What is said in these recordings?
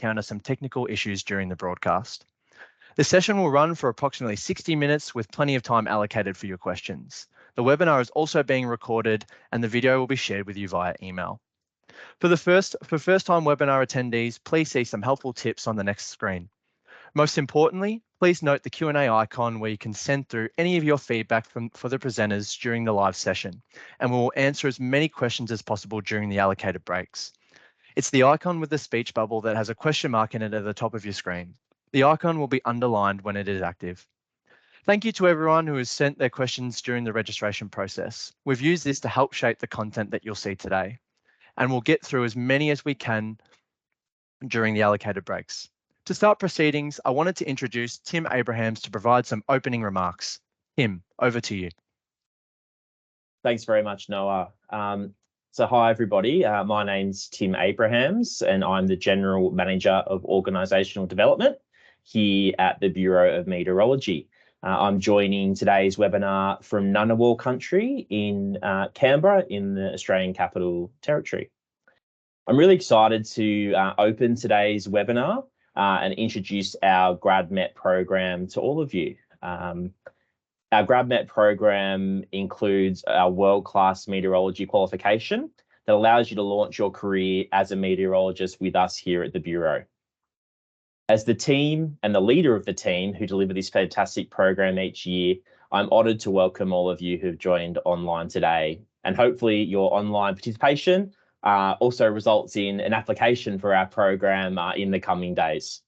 encounter some technical issues during the broadcast. The session will run for approximately 60 minutes with plenty of time allocated for your questions. The webinar is also being recorded and the video will be shared with you via email. For first-time webinar attendees, please see some helpful tips on the next screen. Most importantly, please note the Q&A icon where you can send through any of your feedback for the presenters during the live session, and we will answer as many questions as possible during the allocated breaks. It's the icon with the speech bubble that has a question mark in it at the top of your screen. The icon will be underlined when it is active. Thank you to everyone who has sent their questions during the registration process. We've used this to help shape the content that you'll see today, and we'll get through as many as we can during the allocated breaks. To start proceedings, I wanted to introduce Tim Abrahams to provide some opening remarks. Tim, over to you. Thanks very much, Noah. So hi, everybody. My name's Tim Abrahams, and I'm the General Manager of Organisational Development here at the Bureau of Meteorology. I'm joining today's webinar from Ngunnawal country in Canberra in the Australian Capital Territory. I'm really excited to open today's webinar and introduce our GradMet program to all of you. Our GradMet program includes our world-class meteorology qualification that allows you to launch your career as a meteorologist with us here at the Bureau. As the team and the leader of the team who deliver this fantastic program each year, I'm honoured to welcome all of you who've joined online today. And hopefully your online participation also results in an application for our program in the coming days.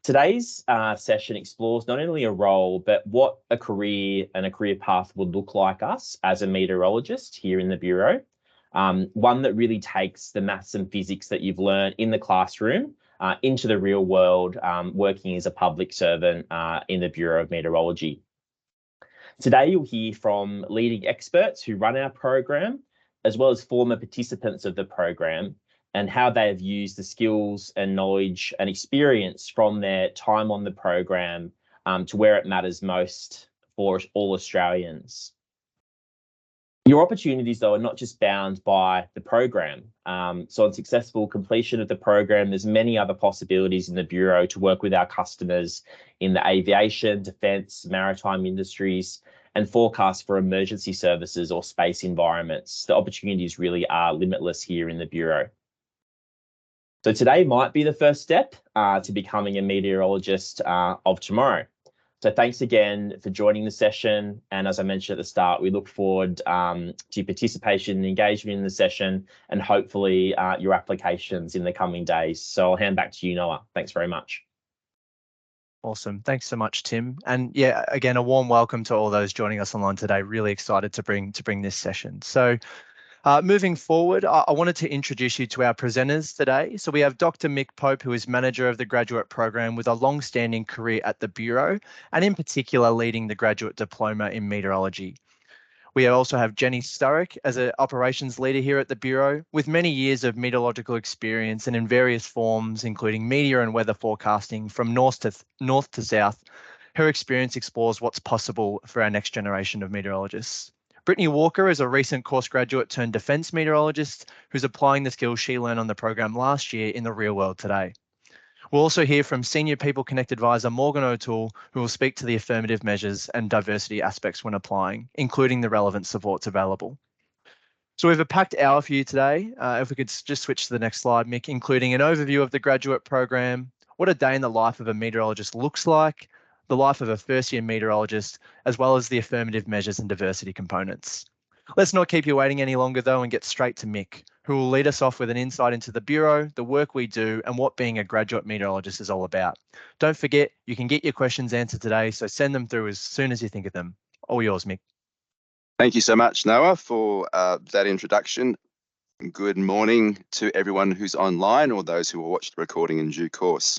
Today's session explores not only a role, but what a career and a career path would look like us as a meteorologist here in the Bureau. One that really takes the maths and physics that you've learned in the classroom into the real world, working as a public servant in the Bureau of Meteorology. Today, you'll hear from leading experts who run our program, as well as former participants of the program, and how they have used the skills and knowledge and experience from their time on the program to where it matters most for all Australians. Your opportunities, though, are not just bound by the program. So on successful completion of the program, there's many other possibilities in the Bureau to work with our customers in the aviation, defence, maritime industries, and forecast for emergency services or space environments. The opportunities really are limitless here in the Bureau. So today might be the first step to becoming a meteorologist of tomorrow. So thanks again for joining the session. And as I mentioned at the start, we look forward to participation and engagement in the session and hopefully your applications in the coming days. So I'll hand back to you, Noah. Thanks very much. Awesome. Thanks so much, Tim. And yeah, again, a warm welcome to all those joining us online today. Really excited to bring this session. So moving forward, I wanted to introduce you to our presenters today. So we have Dr. Mick Pope, who is manager of the graduate program with a long-standing career at the Bureau, and in particular leading the graduate diploma in meteorology. We also have Jenny Sturrock as an operations leader here at the Bureau, with many years of meteorological experience and in various forms, including meteor and weather forecasting from north to south. Her experience explores what's possible for our next generation of meteorologists. Brittany Walker is a recent course graduate turned defence meteorologist who's applying the skills she learned on the program last year in the real world today. We'll also hear from Senior People Connect Advisor Morgan O'Toole, who will speak to the affirmative measures and diversity aspects when applying, including the relevant supports available. So we have a packed hour for you today. If we could just switch to the next slide, Mick, including an overview of the graduate program, what a day in the life of a meteorologist looks like, the life of a first-year meteorologist, as well as the affirmative measures and diversity components. Let's not keep you waiting any longer, though, and get straight to Mick, who will lead us off with an insight into the Bureau, the work we do, and what being a graduate meteorologist is all about. Don't forget, you can get your questions answered today, so send them through as soon as you think of them. All yours, Mick. Thank you so much, Noah, for that introduction. Good morning to everyone who's online or those who will watch the recording in due course.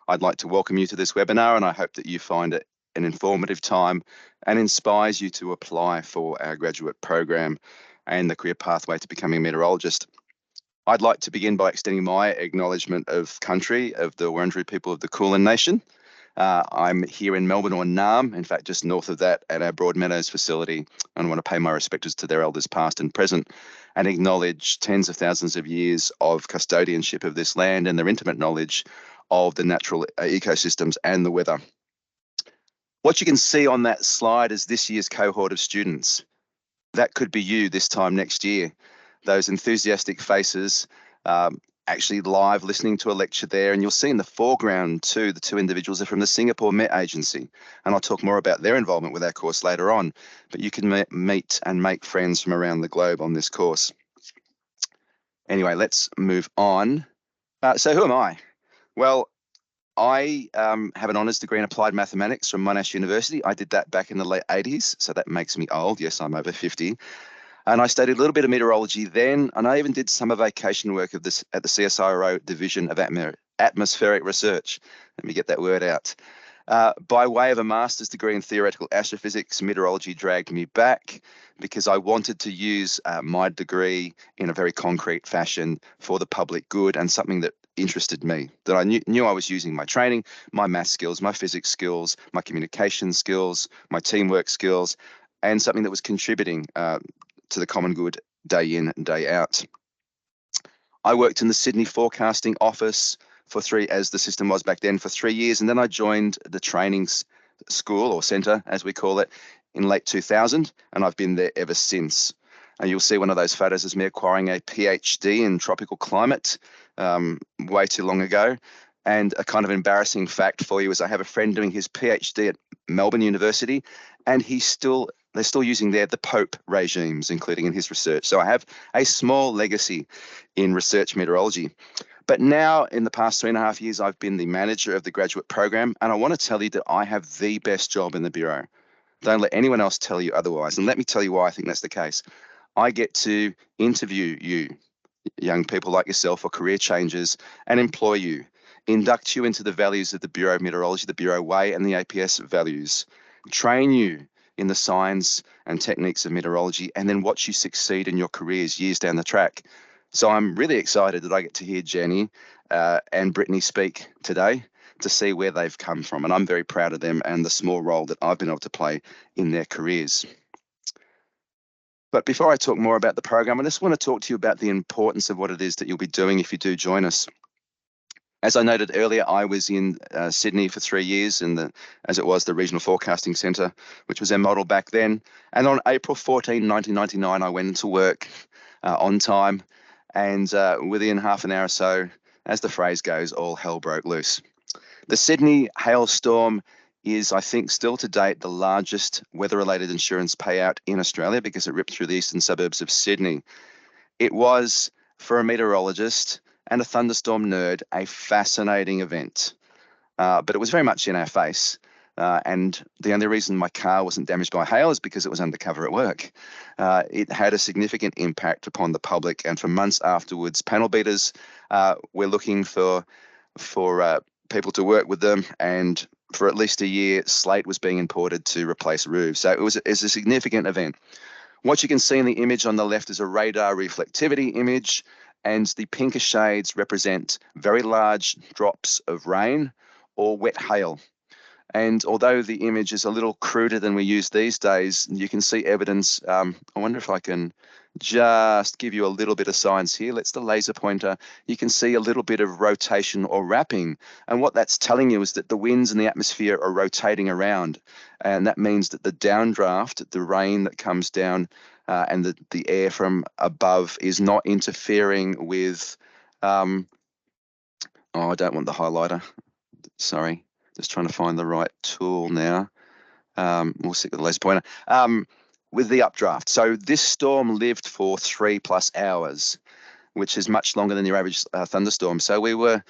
I'd like to welcome you to this webinar, and I hope that you find it an informative time and inspires you to apply for our graduate program and the career pathway to becoming a meteorologist. I'd like to begin by extending my acknowledgement of country of the Wurundjeri people of the Kulin Nation, I'm here in Melbourne or Naarm, in fact, just north of that at our Broadmeadows facility, and I want to pay my respects to their elders past and present and acknowledge tens of thousands of years of custodianship of this land and their intimate knowledge of the natural ecosystems and the weather. What you can see on that slide is this year's cohort of students. That could be you this time next year. Those enthusiastic faces, actually live listening to a lecture there. And you'll see in the foreground too, the two individuals are from the Singapore Met Agency. And I'll talk more about their involvement with our course later on. But you can meet and make friends from around the globe on this course. Anyway, let's move on. So who am I? Well, I have an honours degree in applied mathematics from Monash University. I did that back in the late 80s, so that makes me old. Yes, I'm over 50. And I studied a little bit of meteorology then, and I even did summer vacation work of this at the CSIRO Division of Atmospheric Research. Let me get that word out. By way of a master's degree in theoretical astrophysics, meteorology dragged me back because I wanted to use my degree in a very concrete fashion for the public good and something that interested me, that I knew I was using my training, my math skills, my physics skills, my communication skills, my teamwork skills, and something that was contributing to the common good day in and day out. I worked in the Sydney forecasting office for as the system was back then, for 3 years, and then I joined the training school or centre, as we call it, in late 2000, and I've been there ever since. And you'll see one of those photos as me acquiring a PhD in tropical climate way too long ago. And a kind of embarrassing fact for you is I have a friend doing his PhD at Melbourne University, and they're still using the Pope regimes, including in his research. So I have a small legacy in research meteorology. But now, in the past 3.5 years, I've been the manager of the graduate program, and I want to tell you that I have the best job in the Bureau. Don't let anyone else tell you otherwise. And let me tell you why I think that's the case. I get to interview you, young people like yourself, or career changers, and employ you, induct you into the values of the Bureau of Meteorology, the Bureau Way, and the APS values, train you in the science and techniques of meteorology, and then watch you succeed in your careers years down the track. So I'm really excited that I get to hear Jenny and Brittany speak today to see where they've come from. And I'm very proud of them and the small role that I've been able to play in their careers. But before I talk more about the program, I just want to talk to you about the importance of what it is that you'll be doing if you do join us. As I noted earlier, I was in Sydney for 3 years in the Regional Forecasting Centre, which was our model back then. And on April 14, 1999, I went into work on time, and within half an hour or so, as the phrase goes, all hell broke loose. The Sydney hailstorm is, I think, still to date the largest weather-related insurance payout in Australia because it ripped through the eastern suburbs of Sydney. It was, for a meteorologist and a thunderstorm nerd, a fascinating event, but it was very much in our face. And the only reason my car wasn't damaged by hail is because it was undercover at work. It had a significant impact upon the public, and for months afterwards, panel beaters were looking for people to work with them, and for at least a year, slate was being imported to replace roofs. So it's a significant event. What you can see in the image on the left is a radar reflectivity image, and the pinker shades represent very large drops of rain or wet hail. And although the image is a little cruder than we use these days, you can see evidence. I wonder if I can just give you a little bit of science here. Let's the laser pointer. You can see a little bit of rotation or wrapping. And what that's telling you is that the winds in the atmosphere are rotating around. And that means that the downdraft, the rain that comes down and the air from above is not interfering with, I don't want the highlighter. Sorry. Just trying to find the right tool now. We'll stick with the laser pointer. With the updraft. So this storm lived for 3+ hours, which is much longer than your average thunderstorm. So we were,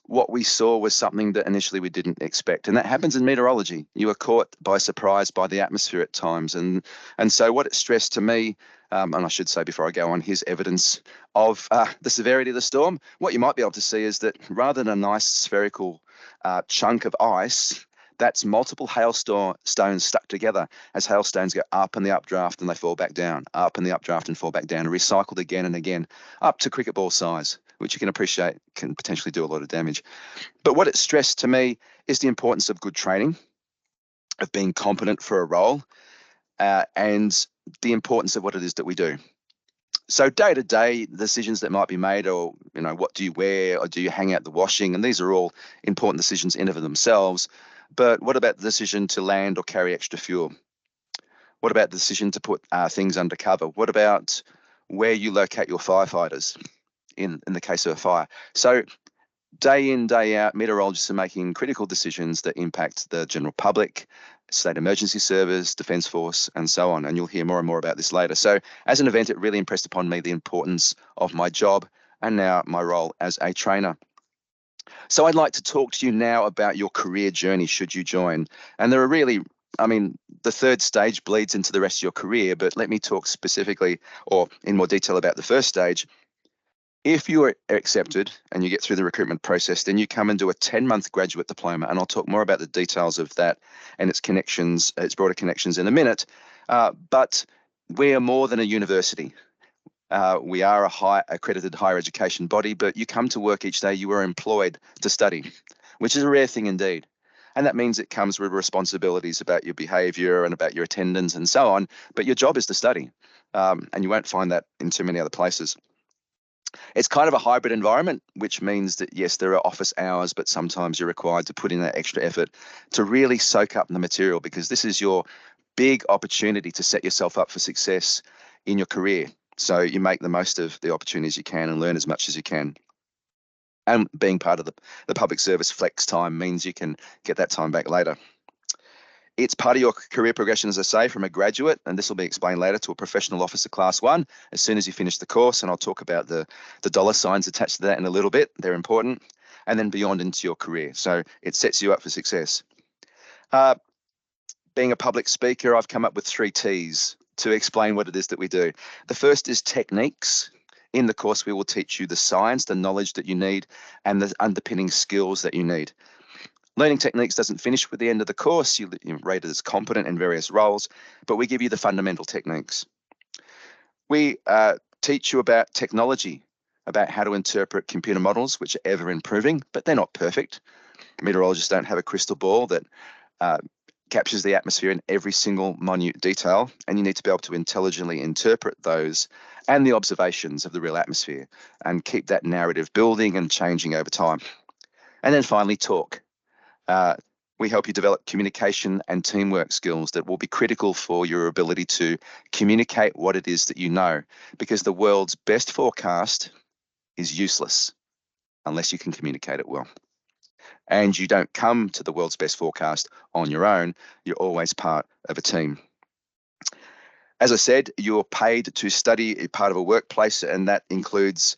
what we saw was something that initially we didn't expect. And that happens in meteorology. You are caught by surprise by the atmosphere at times. And so what it stressed to me, and I should say before I go on, here's evidence of the severity of the storm. What you might be able to see is that rather than a nice spherical chunk of ice, that's multiple hailstones stuck together as hailstones go up in the updraft and they fall back down, up in the updraft and fall back down, and recycled again and again, up to cricket ball size. which you can appreciate can potentially do a lot of damage. But what it stressed to me is the importance of good training, of being competent for a role, and the importance of what it is that we do. So day-to-day decisions that might be made, or what do you wear, or do you hang out the washing, and these are all important decisions in and of themselves. But what about the decision to land or carry extra fuel? What about the decision to put things under cover? What about where you locate your firefighters in the case of a fire? So day in, day out, meteorologists are making critical decisions that impact the general public, State Emergency Service, Defence Force, and so on. And you'll hear more and more about this later. So as an event, it really impressed upon me the importance of my job and now my role as a trainer. So I'd like to talk to you now about your career journey should you join. And there are really, the third stage bleeds into the rest of your career, but let me talk specifically or in more detail about the first stage. If you are accepted and you get through the recruitment process, then you come and do a 10-month graduate diploma, and I'll talk more about the details of that and its connections, its broader connections in a minute. But we are more than a university. We are a accredited higher education body, but you come to work each day, you are employed to study, which is a rare thing indeed. And that means it comes with responsibilities about your behaviour and about your attendance and so on, but your job is to study, and you won't find that in too many other places. It's kind of a hybrid environment, which means that, yes, there are office hours, but sometimes you're required to put in that extra effort to really soak up the material, because this is your big opportunity to set yourself up for success in your career. So you make the most of the opportunities you can and learn as much as you can. And being part of the public service flex time means you can get that time back later. It's part of your career progression, as I say, from a graduate, and this will be explained later, to a professional officer class 1 as soon as you finish the course. And I'll talk about the dollar signs attached to that in a little bit. They're important. And then beyond into your career. So it sets you up for success. Being a public speaker, I've come up with 3 T's to explain what it is that we do. The first is techniques. In the course, we will teach you the science, the knowledge that you need, and the underpinning skills that you need. Learning techniques doesn't finish with the end of the course. You're rated as competent in various roles, but we give you the fundamental techniques. We teach you about technology, about how to interpret computer models, which are ever improving, but they're not perfect. Meteorologists don't have a crystal ball that captures the atmosphere in every single minute detail, and you need to be able to intelligently interpret those and the observations of the real atmosphere and keep that narrative building and changing over time. And then finally, talk. We help you develop communication and teamwork skills that will be critical for your ability to communicate what it is that you know, because the world's best forecast is useless unless you can communicate it well. And you don't come to the world's best forecast on your own. You're always part of a team. As I said, you're paid to study a part of a workplace, and that includes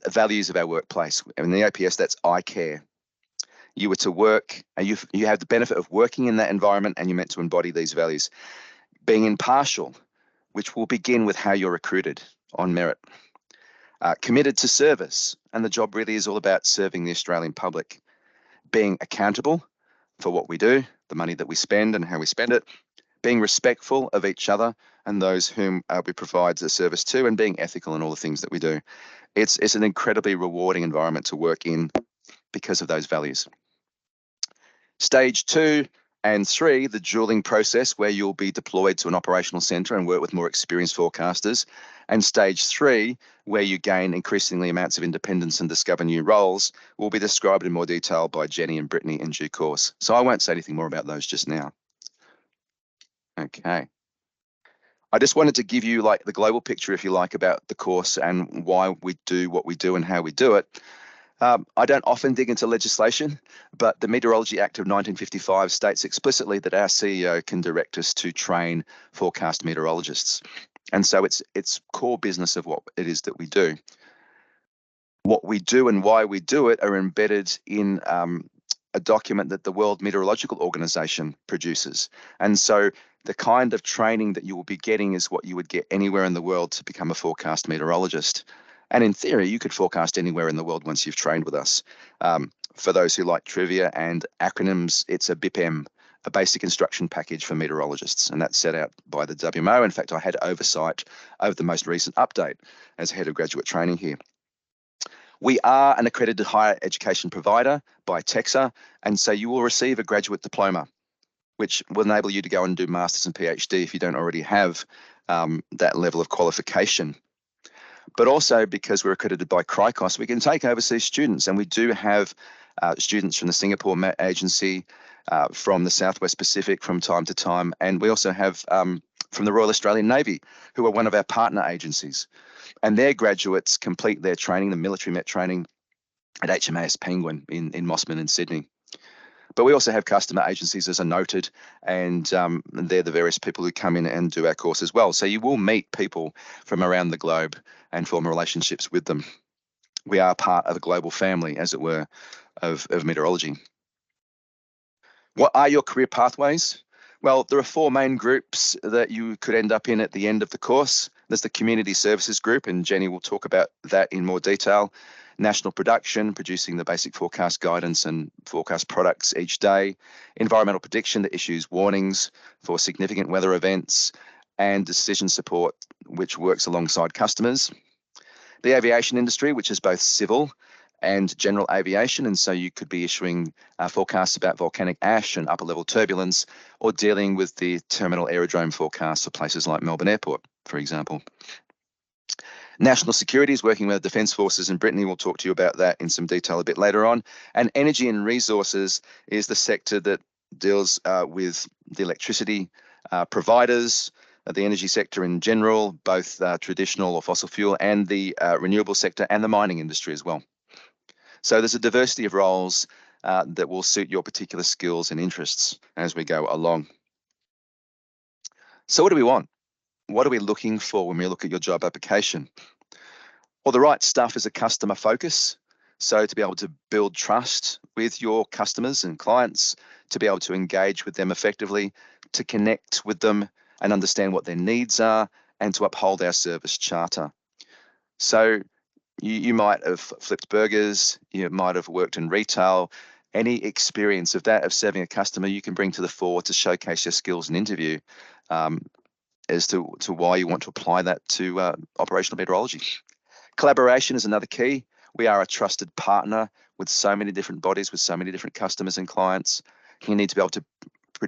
values of our workplace. In the OPS, that's I care. You were to work, and you have the benefit of working in that environment, and you're meant to embody these values. Being impartial, which will begin with how you're recruited on merit. Committed to service, and the job really is all about serving the Australian public. Being accountable for what we do, the money that we spend and how we spend it. Being respectful of each other and those whom we provide the service to, and being ethical in all the things that we do. It's an incredibly rewarding environment to work in because of those values. Stage 2 and 3, the dualling process, where you'll be deployed to an operational centre and work with more experienced forecasters. And stage 3, where you gain increasingly amounts of independence and discover new roles, will be described in more detail by Jenny and Brittany in due course. So I won't say anything more about those just now. Okay. I just wanted to give you the global picture, if you like, about the course and why we do what we do and how we do it. I don't often dig into legislation, but the Meteorology Act of 1955 states explicitly that our CEO can direct us to train forecast meteorologists. And so it's core business of what it is that we do. What we do and why we do it are embedded in a document that the World Meteorological Organization produces. And so the kind of training that you will be getting is what you would get anywhere in the world to become a forecast meteorologist. And in theory, you could forecast anywhere in the world once you've trained with us. For those who like trivia and acronyms, it's a BIPM, a basic instruction package for meteorologists, and that's set out by the WMO. In fact, I had oversight over the most recent update as head of graduate training here. We are an accredited higher education provider by TEXA, and so you will receive a graduate diploma, which will enable you to go and do Masters and PhD if you don't already have that level of qualification. But also because we're accredited by CRICOS, we can take overseas students, and we do have students from the Singapore Agency, from the Southwest Pacific from time to time, and we also have from the Royal Australian Navy, who are one of our partner agencies. And their graduates complete their training, the military met training, at HMAS Penguin in Mossman in Sydney. But we also have customer agencies, as I noted, and they're the various people who come in and do our course as well. So you will meet people from around the globe and form relationships with them. We are part of a global family, as it were, of meteorology. What are your career pathways? Well, there are 4 main groups that you could end up in at the end of the course. There's the Community Services Group, and Jenny will talk about that in more detail. National Production, producing the basic forecast guidance and forecast products each day. Environmental Prediction, that issues warnings for significant weather events. And Decision Support, which works alongside customers. The Aviation Industry, which is both civil and general aviation, and so you could be issuing forecasts about volcanic ash and upper level turbulence, or dealing with the terminal aerodrome forecasts for places like Melbourne Airport, for example. National Security is working with the Defence Forces, and Brittany will talk to you about that in some detail a bit later on. And Energy and Resources is the sector that deals with the electricity providers, the energy sector in general, both traditional or fossil fuel, and the renewable sector and the mining industry as well. So there's a diversity of roles that will suit your particular skills and interests as we go along. So what do we want? What are we looking for when we look at your job application? Well, the right stuff is a customer focus. So to be able to build trust with your customers and clients, to be able to engage with them effectively, to connect with them and understand what their needs are, and to uphold our service charter. So you might have flipped burgers, you might have worked in retail. Any experience of that, of serving a customer, you can bring to the fore to showcase your skills in interview as to why you want to apply that to operational meteorology. Collaboration is another key. We are a trusted partner with so many different bodies, with so many different customers and clients. You need to be able to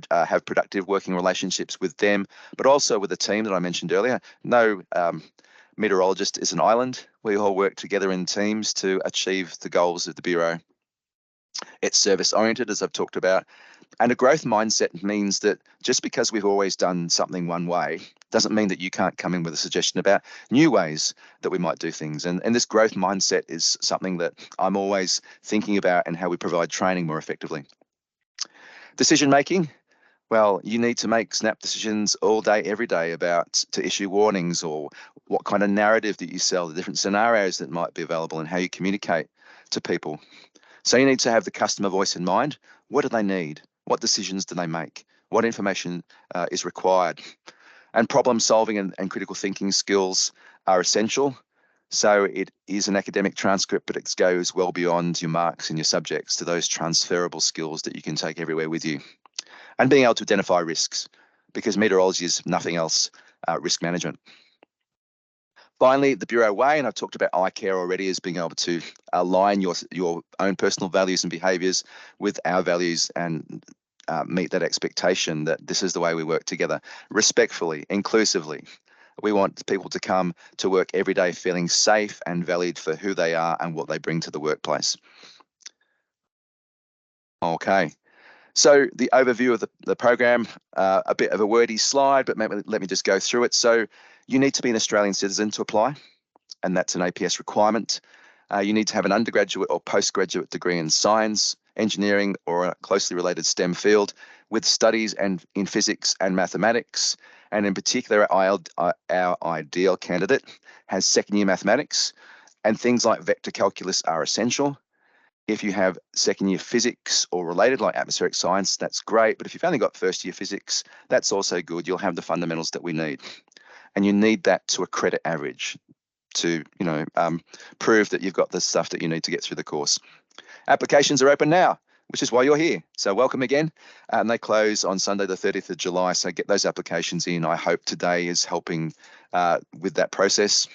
have productive working relationships with them, but also with the team that I mentioned earlier. No meteorologist is an island. We all work together in teams to achieve the goals of the Bureau. It's service-oriented, as I've talked about, and a growth mindset means that just because we've always done something one way doesn't mean that you can't come in with a suggestion about new ways that we might do things. And this growth mindset is something that I'm always thinking about, and how we provide training more effectively. Decision making. Well, you need to make snap decisions all day, every day about to issue warnings, or what kind of narrative that you sell, the different scenarios that might be available, and how you communicate to people. So you need to have the customer voice in mind. What do they need? What decisions do they make? What information is required? And problem solving and critical thinking skills are essential. So it is an academic transcript, but it goes well beyond your marks and your subjects to those transferable skills that you can take everywhere with you. And being able to identify risks, because meteorology is nothing else, risk management. Finally, the Bureau way, and I've talked about iCare already, as being able to align your own personal values and behaviours with our values, and meet that expectation that this is the way we work together, respectfully, inclusively. We want people to come to work every day feeling safe and valued for who they are and what they bring to the workplace. Okay. So the overview of the program, a bit of a wordy slide, but let me just go through it. So you need to be an Australian citizen to apply, and that's an APS requirement. You need to have an undergraduate or postgraduate degree in science, engineering, or a closely related STEM field, with studies in physics and mathematics. And in particular, our ideal candidate has second-year mathematics, and things like vector calculus are essential. If you have second-year physics or related, like atmospheric science, that's great. But if you've only got first-year physics, that's also good. You'll have the fundamentals that we need. And you need that to a credit average to, prove that you've got the stuff that you need to get through the course. Applications are open now, which is why you're here. So welcome again. And they close on Sunday, the 30th of July. So get those applications in. I hope today is helping with that process.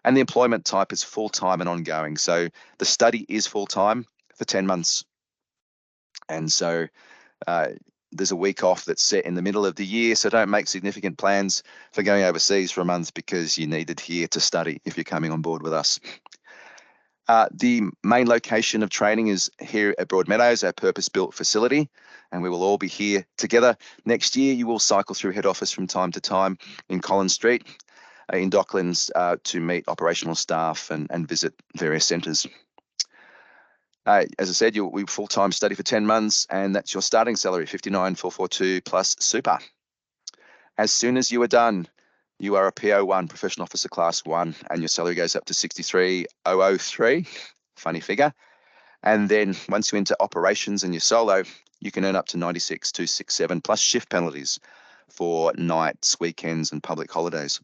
And the employment type is full-time and ongoing. So the study is full-time for 10 months. And so there's a week off that's set in the middle of the year. So don't make significant plans for going overseas for a month because you needed here to study if you're coming on board with us. The main location of training is here at Broadmeadows, our purpose-built facility, and we will all be here together. Next year, you will cycle through head office from time to time in Collins Street, in Docklands, to meet operational staff and visit various centres. As I said, we full-time study for 10 months, and that's your starting salary, $59,442 plus super. As soon as you are done, you are a PO1, Professional Officer Class 1, and your salary goes up to $63,003, funny figure. And then once you enter operations and you're solo, you can earn up to $96,267 plus shift penalties for nights, weekends, and public holidays.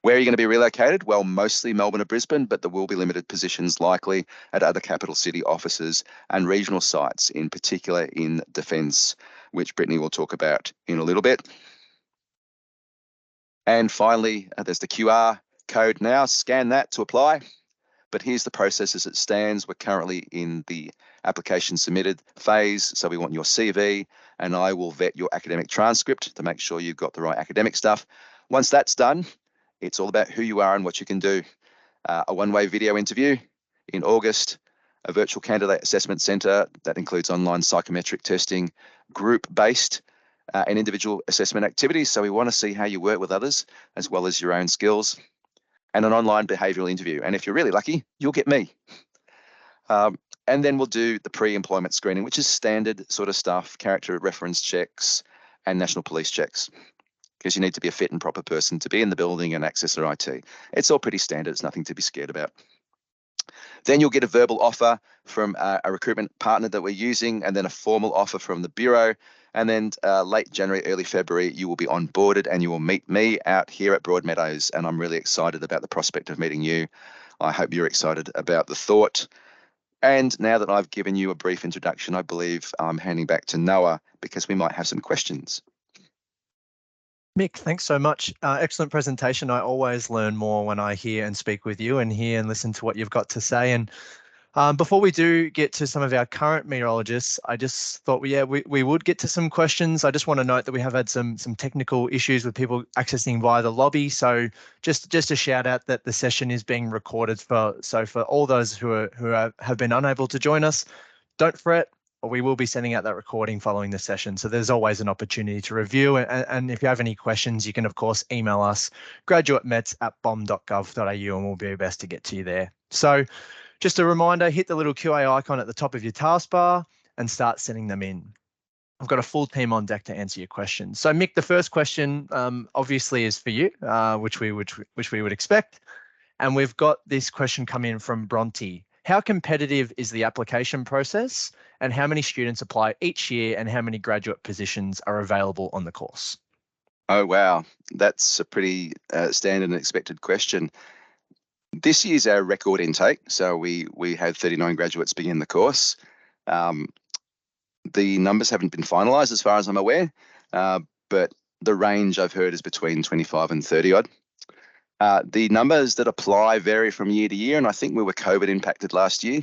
Where are you going to be relocated? Well, mostly Melbourne or Brisbane, but there will be limited positions likely at other capital city offices and regional sites, in particular in defence, which Brittany will talk about in a little bit. And finally, there's the QR code now. Scan that to apply. But here's the process as it stands. We're currently in the application submitted phase. So we want your CV, and I will vet your academic transcript to make sure you've got the right academic stuff. Once that's done, it's all about who you are and what you can do. A one-way video interview in August, a virtual candidate assessment centre that includes online psychometric testing, group-based and individual assessment activities. So we want to see how you work with others as well as your own skills, and an online behavioural interview. And if you're really lucky, you'll get me. And then we'll do the pre-employment screening, which is standard sort of stuff, character reference checks and national police checks, because you need to be a fit and proper person to be in the building and access their IT. It's all pretty standard. It's nothing to be scared about. Then you'll get a verbal offer from a recruitment partner that we're using, and then a formal offer from the Bureau. And then late January, early February, you will be onboarded and you will meet me out here at Broadmeadows. And I'm really excited about the prospect of meeting you. I hope you're excited about the thought. And now that I've given you a brief introduction, I believe I'm handing back to Noah because we might have some questions. Mick, thanks so much. Excellent presentation. I always learn more when I hear and speak with you and hear and listen to what you've got to say. And before we do get to some of our current meteorologists, I just thought, we would get to some questions. I just want to note that we have had some technical issues with people accessing via the lobby. So just a shout out that the session is being recorded for all those who have been unable to join us, don't fret. We will be sending out that recording following the session. So there's always an opportunity to review. And if you have any questions, you can, of course, email us, graduatemets@bom.gov.au, and we'll do our best to get to you there. So just a reminder, hit the little QA icon at the top of your taskbar and start sending them in. I've got a full team on deck to answer your questions. So Mick, the first question obviously is for you, which we would expect. And we've got this question come in from Bronte. How competitive is the application process, and how many students apply each year, and how many graduate positions are available on the course? Oh, wow. That's a pretty standard and expected question. This year's our record intake. So we had 39 graduates begin the course. The numbers haven't been finalised as far as I'm aware, but the range I've heard is between 25 and 30 odd. The numbers that apply vary from year to year, and I think we were COVID impacted last year.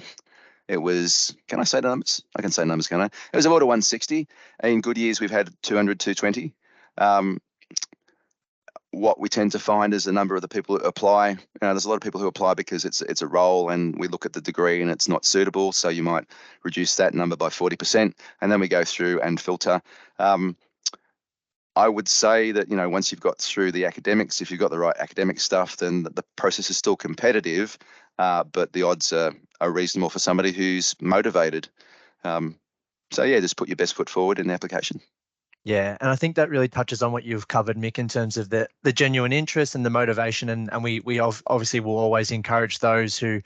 It was, can I say the numbers? I can say numbers, can I? It was about 160. In good years, we've had 200, 220. What we tend to find is the number of the people who apply. There's a lot of people who apply because it's a role, and we look at the degree and it's not suitable. So you might reduce that number by 40%, and then we go through and filter. I would say that, once you've got through the academics, if you've got the right academic stuff, then the process is still competitive, but the odds are reasonable for somebody who's motivated. So yeah, just put your best foot forward in the application. Yeah, and I think that really touches on what you've covered, Mick, in terms of the genuine interest and the motivation. And we obviously will always encourage those who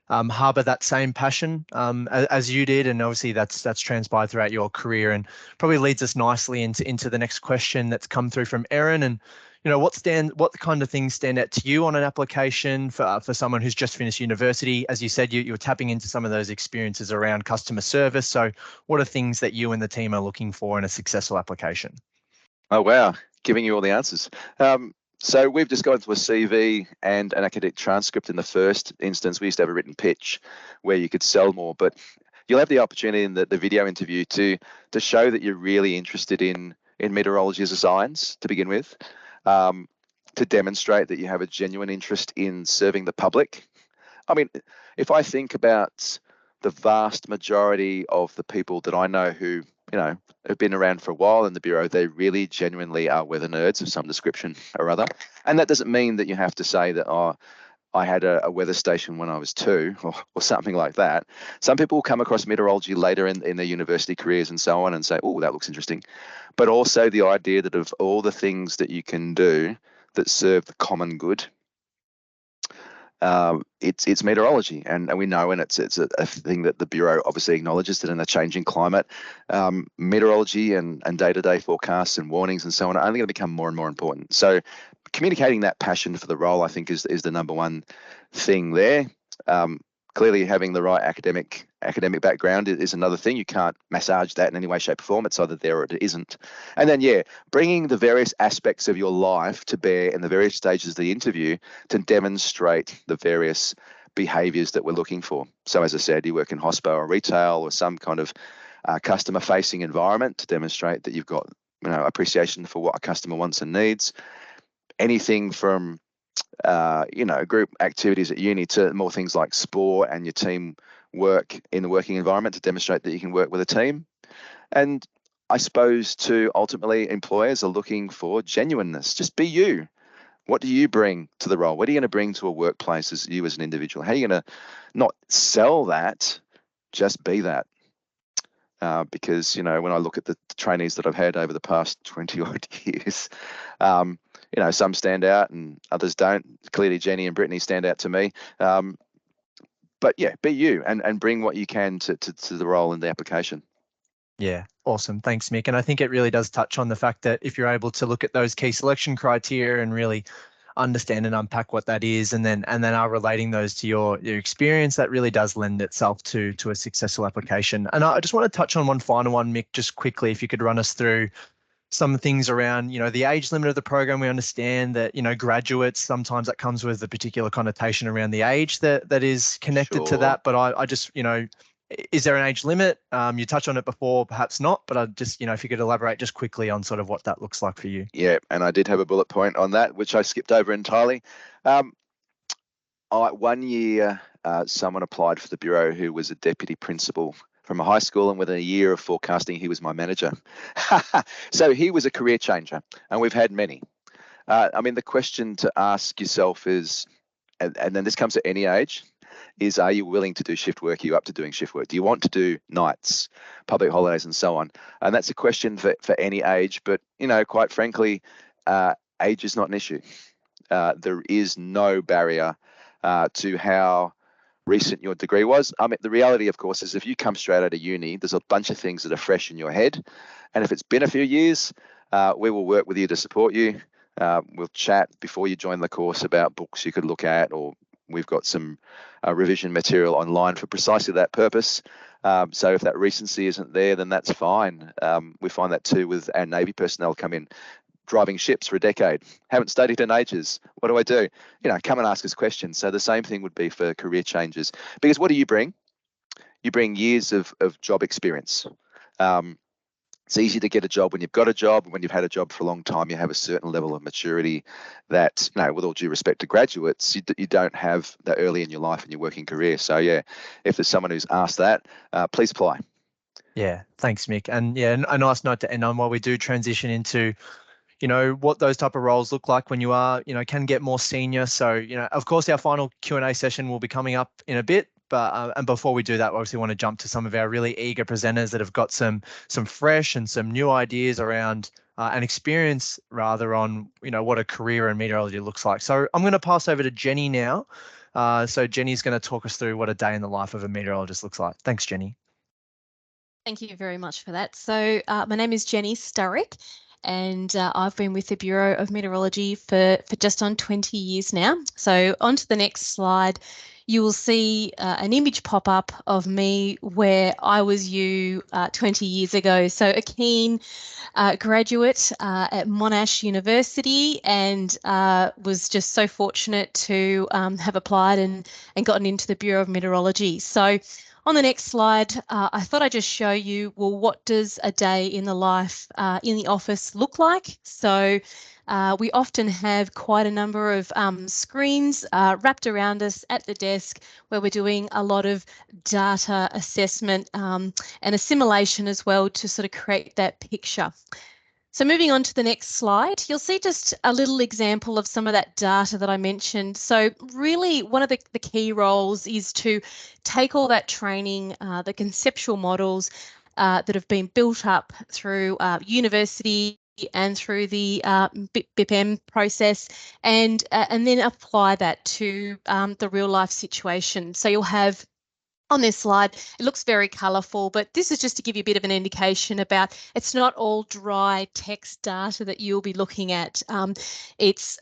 harbour that same passion as you did, and obviously that's transpired throughout your career, and probably leads us nicely into the next question that's come through from Erin. And what kind of things stand out to you on an application for someone who's just finished university? As you said, you're tapping into some of those experiences around customer service. So what are things that you and the team are looking for in a successful application? Oh, wow. Giving you all the answers. So we've just gone through a CV and an academic transcript. In the first instance, we used to have a written pitch where you could sell more, but you'll have the opportunity in the video interview to show that you're really interested in meteorology as a science to begin with, to demonstrate that you have a genuine interest in serving the public. I mean, if I think about the vast majority of the people that I know who, have been around for a while in the Bureau, they really genuinely are weather nerds of some description or other. And that doesn't mean that you have to say that, oh, I had a weather station when I was 2 or something like that. Some people come across meteorology later in their university careers and so on and say, oh, that looks interesting. But also the idea that of all the things that you can do that serve the common good, it's meteorology, and we know, and it's a thing that the Bureau obviously acknowledges, that in a changing climate, meteorology and day-to-day forecasts and warnings and so on are only going to become more and more important. So communicating that passion for the role, I think, is the number one thing there. Clearly, having the right academic background is another thing. You can't massage that in any way, shape, or form. It's either there or it isn't. And then, bringing the various aspects of your life to bear in the various stages of the interview to demonstrate the various behaviours that we're looking for. So, as I said, you work in hospo or retail or some kind of customer-facing environment to demonstrate that you've got, appreciation for what a customer wants and needs. Anything from group activities at uni to more things like sport and your team work in the working environment to demonstrate that you can work with a team. And I suppose too, ultimately, employers are looking for genuineness. Just be you. What do you bring to the role? What are you going to bring to a workplace as you as an individual? How are you going to not sell that, just be that? Because, when I look at the trainees that I've had over the past 20 odd years, some stand out and others don't. Clearly, Jenny and Brittany stand out to me. But be you and bring what you can to the role and the application. Yeah, awesome. Thanks, Mick. And I think it really does touch on the fact that if you're able to look at those key selection criteria and really understand and unpack what that is, and then are relating those to your experience, that really does lend itself to a successful application. And I just want to touch on one final one, Mick, just quickly, if you could run us through some things around, the age limit of the program. We understand that, graduates, sometimes that comes with a particular connotation around the age that is connected to that. But I just, is there an age limit? You touched on it before, perhaps not, but I just, if you could elaborate just quickly on sort of what that looks like for you. Yeah, and I did have a bullet point on that, which I skipped over entirely. 1 year, someone applied for the Bureau who was a deputy principal from a high school, and within a year of forecasting, he was my manager. So he was a career changer, and we've had many. The question to ask yourself is, and then this comes at any age, is are you willing to do shift work? Are you up to doing shift work? Do you want to do nights, public holidays, and so on? And that's a question for any age, but, quite frankly, age is not an issue. There is no barrier to how recent your degree was. The reality, of course, is if you come straight out of uni, there's a bunch of things that are fresh in your head. And if it's been a few years, we will work with you to support you. We'll chat before you join the course about books you could look at, or we've got some revision material online for precisely that purpose. So if that recency isn't there, then that's fine. We find that too with our Navy personnel come in, driving ships for a decade, haven't studied in ages. What do I do? Come and ask us questions. So the same thing would be for career changes. Because what do you bring? You bring years of job experience. It's easy to get a job when you've got a job. When you've had a job for a long time, you have a certain level of maturity that, with all due respect to graduates, you don't have that early in your life in your working career. So if there's someone who's asked that, please apply. Yeah, thanks, Mick. And a nice note to end on while we do transition into what those type of roles look like when you are, can get more senior. So, of course, our final Q&A session will be coming up in a bit. But and before we do that, we obviously want to jump to some of our really eager presenters that have got some fresh and some new ideas around and experience rather on, what a career in meteorology looks like. So I'm going to pass over to Jenny now. So Jenny's going to talk us through what a day in the life of a meteorologist looks like. Thanks, Jenny. Thank you very much for that. So my name is Jenny Sturrock, and I've been with the Bureau of Meteorology for just on 20 years now. So on to the next slide, you will see an image pop up of me where I was you 20 years ago. So a keen graduate at Monash University, and was just so fortunate to have applied and gotten into the Bureau of Meteorology. So on the next slide, I thought I'd just show you, well, what does a day in the life in the office look like? So we often have quite a number of screens wrapped around us at the desk where we're doing a lot of data assessment and assimilation as well to sort of create that picture. So moving on to the next slide, you'll see just a little example of some of that data that I mentioned. So really one of the key roles is to take all that training, the conceptual models that have been built up through university and through the BIPM process, and then apply that to the real life situation. So you'll have on this slide, it looks very colourful, but this is just to give you a bit of an indication about it's not all dry text data that you'll be looking at. It's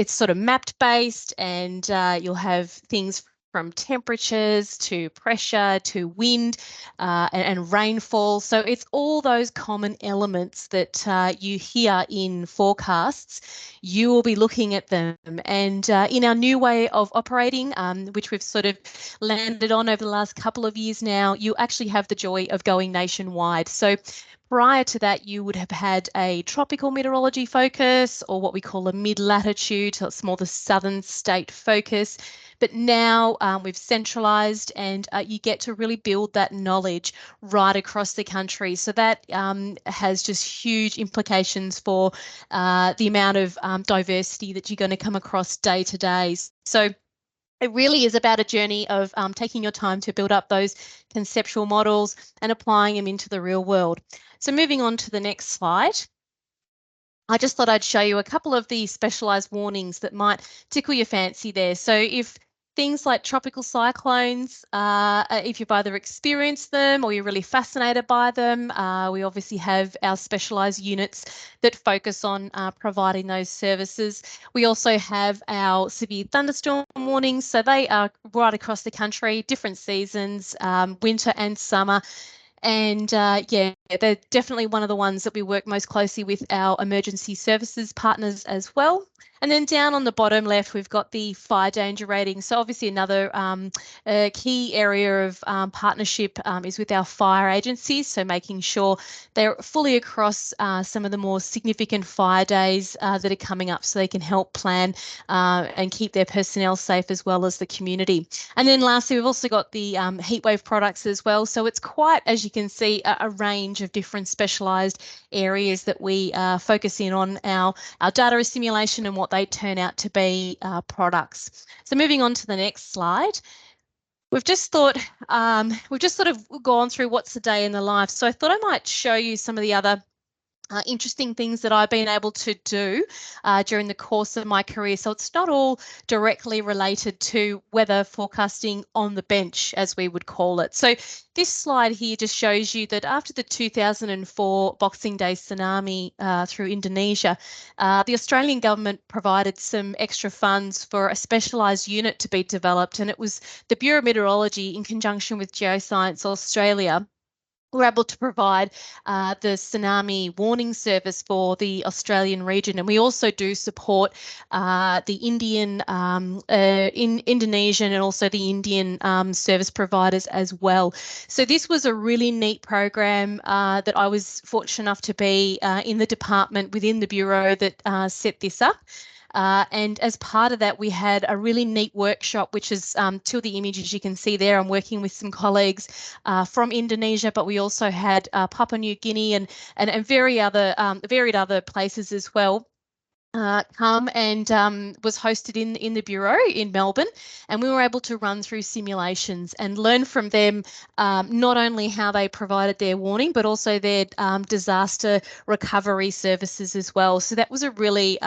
sort of mapped based, and you'll have things from temperatures to pressure to wind and rainfall. So it's all those common elements that you hear in forecasts. You will be looking at them. And in our new way of operating, which we've sort of landed on over the last couple of years now, you actually have the joy of going nationwide. So prior to that, you would have had a tropical meteorology focus, or what we call a mid-latitude, so it's more the southern state focus. But now we've centralised, and you get to really build that knowledge right across the country. So that has just huge implications for the amount of diversity that you're going to come across day to day. So it really is about a journey of taking your time to build up those conceptual models and applying them into the real world. So moving on to the next slide. I just thought I'd show you a couple of the specialised warnings that might tickle your fancy there. So if things like tropical cyclones, if you've either experienced them or you're really fascinated by them, we obviously have our specialised units that focus on providing those services. We also have our severe thunderstorm warnings. So they are right across the country, different seasons, winter and summer. And yeah, they're definitely one of the ones that we work most closely with our emergency services partners as well. And then down on the bottom left, we've got the fire danger rating. So obviously another key area of partnership is with our fire agencies. So making sure they're fully across some of the more significant fire days that are coming up, so they can help plan and keep their personnel safe as well as the community. And then lastly, we've also got the heatwave products as well. So it's quite, as you can see, a range of different specialised areas that we focus in on our data assimilation and what they turn out to be products. So moving on to the next slide. We've just thought, we've just sort of gone through what's the day in the life. So I thought I might show you some of the other interesting things that I've been able to do during the course of my career. So it's not all directly related to weather forecasting on the bench, as we would call it. So this slide here just shows you that after the 2004 Boxing Day tsunami through Indonesia, the Australian government provided some extra funds for a specialised unit to be developed, and it was the Bureau of Meteorology in conjunction with Geoscience Australia were able to provide the tsunami warning service for the Australian region. And we also do support the Indian, Indonesian and also the Indian service providers as well. So this was a really neat program that I was fortunate enough to be in the department within the Bureau that set this up. And as part of that, we had a really neat workshop, which is two of the images you can see there. I'm working with some colleagues from Indonesia, but we also had Papua New Guinea and varied other places as well. Come and was hosted in the Bureau in Melbourne, and we were able to run through simulations and learn from them not only how they provided their warning, but also their disaster recovery services as well. So that was a really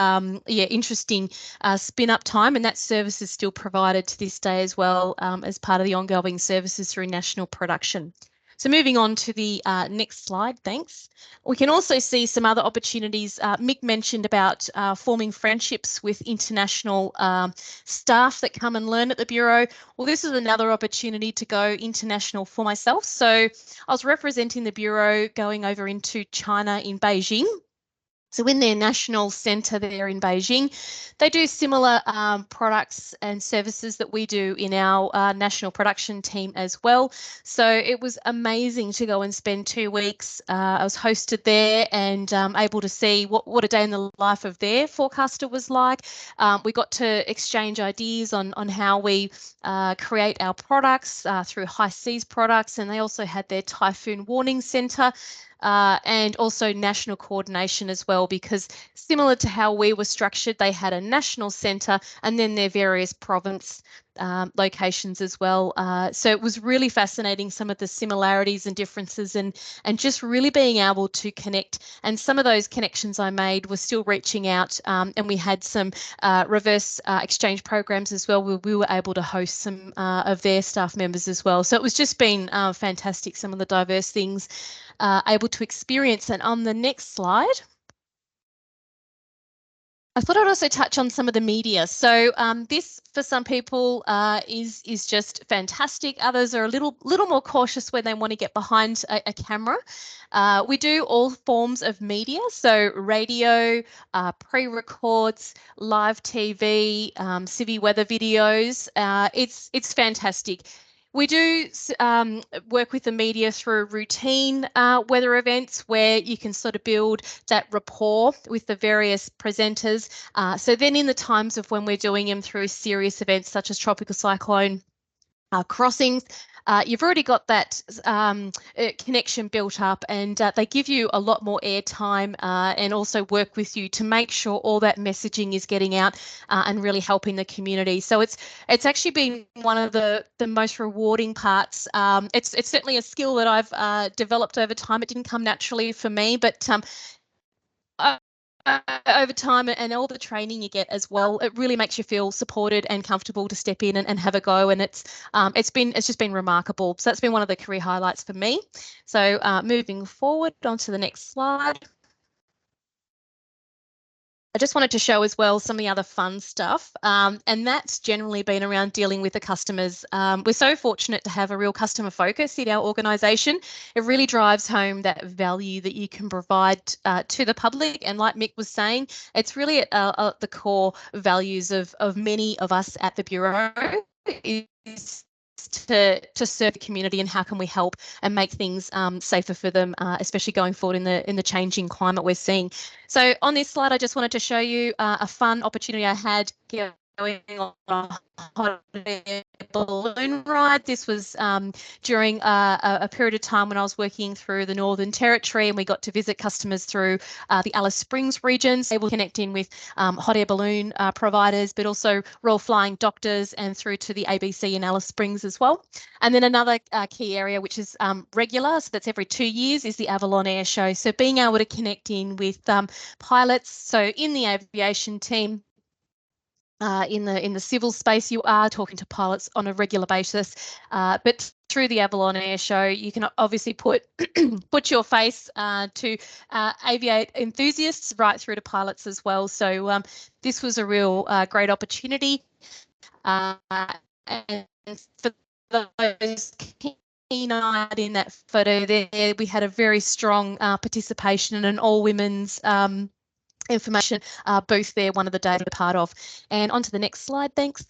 interesting spin-up time, and that service is still provided to this day as well as part of the ongoing services through national production. So moving on to the next slide, thanks. We can also see some other opportunities. Mick mentioned about forming friendships with international staff that come and learn at the Bureau. Well, this is another opportunity to go international for myself. So I was representing the Bureau going over into China in Beijing. So in their national centre there in Beijing, they do similar products and services that we do in our national production team as well. So it was amazing to go and spend 2 weeks. I was hosted there and able to see what a day in the life of their forecaster was like. We got to exchange ideas on how we create our products through high seas products, and they also had their typhoon warning centre. And also national coordination as well, because similar to how we were structured, they had a national centre and then their various province locations as well. So it was really fascinating, some of the similarities and differences, and just really being able to connect. And some of those connections I made were still reaching out, and we had some reverse exchange programs as well, where we were able to host some of their staff members as well. So it was just been fantastic, some of the diverse things able to experience. And on the next slide, I thought I'd also touch on some of the media. So this, for some people, is just fantastic. Others are a little more cautious when they want to get behind a camera. We do all forms of media, so radio, pre-records, live TV, civvy weather videos. It's fantastic. We do work with the media through routine weather events where you can sort of build that rapport with the various presenters. So then in the times of when we're doing them through serious events such as tropical cyclone crossings, you've already got that connection built up, and they give you a lot more airtime and also work with you to make sure all that messaging is getting out and really helping the community. So it's actually been one of the most rewarding parts. It's certainly a skill that I've developed over time. It didn't come naturally for me, but over time and all the training you get as well, it really makes you feel supported and comfortable to step in and have a go. And it's just been remarkable. So that's been one of the career highlights for me. So moving forward onto the next slide. I just wanted to show as well some of the other fun stuff, and that's generally been around dealing with the customers. We're so fortunate to have a real customer focus in our organisation. It really drives home that value that you can provide to the public, and like Mick was saying, it's really at the core values of many of us at the Bureau is to serve the community, and how can we help and make things safer for them, especially going forward in the changing climate we're seeing. So on this slide, I just wanted to show you a fun opportunity I had going on a hot air balloon ride. This was during a period of time when I was working through the Northern Territory, and we got to visit customers through the Alice Springs regions, able to connect in with hot air balloon providers, but also Royal Flying Doctors and through to the ABC in Alice Springs as well. And then another key area, which is regular, so that's every 2 years, is the Avalon Air Show. So being able to connect in with pilots, so in the aviation team, in the civil space, you are talking to pilots on a regular basis, but through the Avalon Air Show, you can obviously put your face to aviate enthusiasts right through to pilots as well. So this was a real great opportunity, and for those keen-eyed in that photo there, we had a very strong participation in an all-women's information booth there, one of the days we're part of. And on to the next slide, thanks.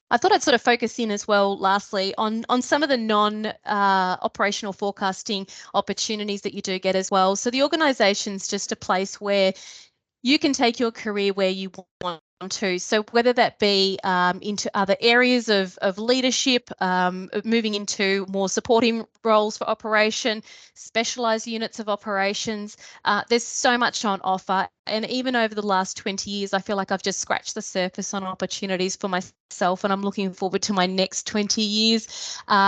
I thought I'd sort of focus in as well, lastly, on some of the non-operational forecasting opportunities that you do get as well. So the organisation's just a place where you can take your career where you want to. So whether that be into other areas of leadership, moving into more supporting roles for operation, specialised units of operations, there's so much on offer. And even over the last 20 years, I feel like I've just scratched the surface on opportunities for myself, and I'm looking forward to my next 20 years.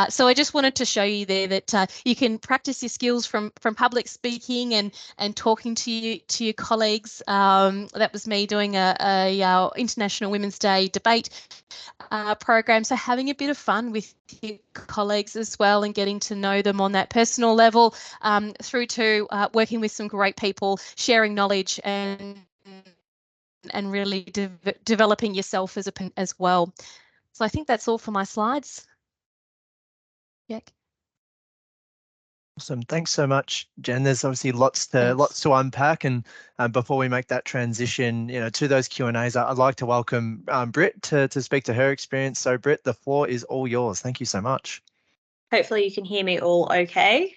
So I just wanted to show you there that you can practice your skills from public speaking and talking to your colleagues. That was me doing a our International Women's Day debate program. So having a bit of fun with your colleagues as well and getting to know them on that personal level, through to working with some great people, sharing knowledge and really developing yourself as well. So I think that's all for my slides. Yeah. Awesome. Thanks so much, Jen. There's obviously lots to unpack, and before we make that transition, to those Q&As, I'd like to welcome Britt to speak to her experience. So, Britt, the floor is all yours. Thank you so much. Hopefully, you can hear me all okay.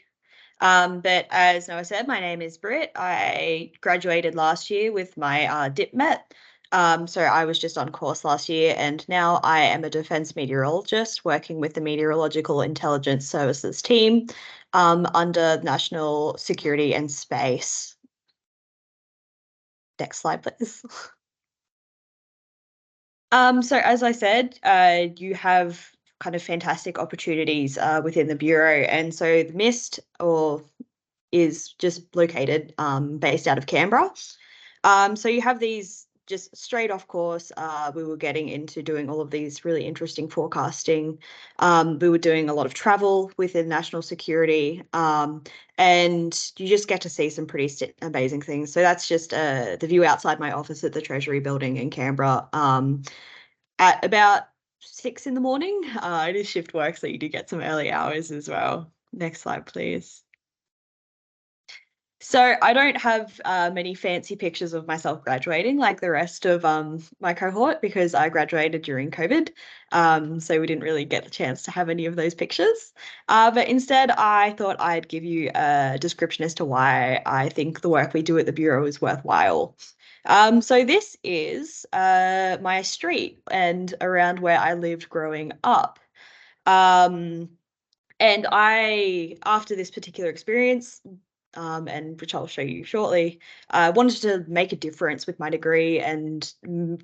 But as Noah said, my name is Britt. I graduated last year with my DipMet. So I was just on course last year, and now I am a defence meteorologist working with the Meteorological Intelligence Services team under National Security and Space. Next slide, please. So as I said, you have kind of fantastic opportunities within the Bureau, and so the MIST is just located based out of Canberra. So you have these just straight off course. We were getting into doing all of these really interesting forecasting. We were doing a lot of travel within national security, and you just get to see some pretty amazing things. So that's just the view outside my office at the Treasury Building in Canberra at about 6 in the morning. It is shift work, so you do get some early hours as well. Next slide, please. So I don't have many fancy pictures of myself graduating like the rest of my cohort, because I graduated during COVID. So we didn't really get the chance to have any of those pictures. But instead, I thought I'd give you a description as to why I think the work we do at the Bureau is worthwhile. So this is my street and around where I lived growing up. And after this particular experience, and which I'll show you shortly, I wanted to make a difference with my degree and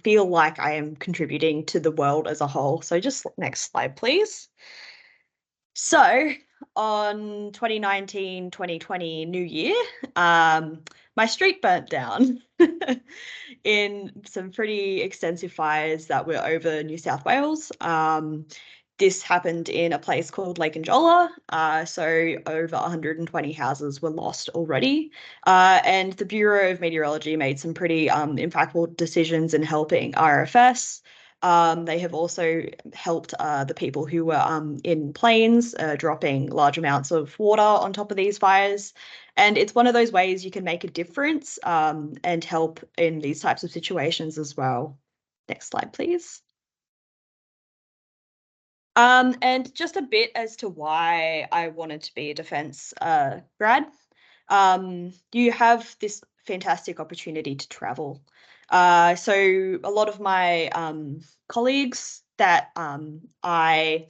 feel like I am contributing to the world as a whole. So just next slide, please. So on 2019-2020 New Year, my street burnt down in some pretty extensive fires that were over New South Wales. This happened in a place called Lake Injola, so over 120 houses were lost already. And the Bureau of Meteorology made some pretty impactful decisions in helping RFS. They have also helped the people who were in planes dropping large amounts of water on top of these fires. And it's one of those ways you can make a difference and help in these types of situations as well. Next slide, please. And just a bit as to why I wanted to be a defence grad. You have this fantastic opportunity to travel. So a lot of my colleagues that I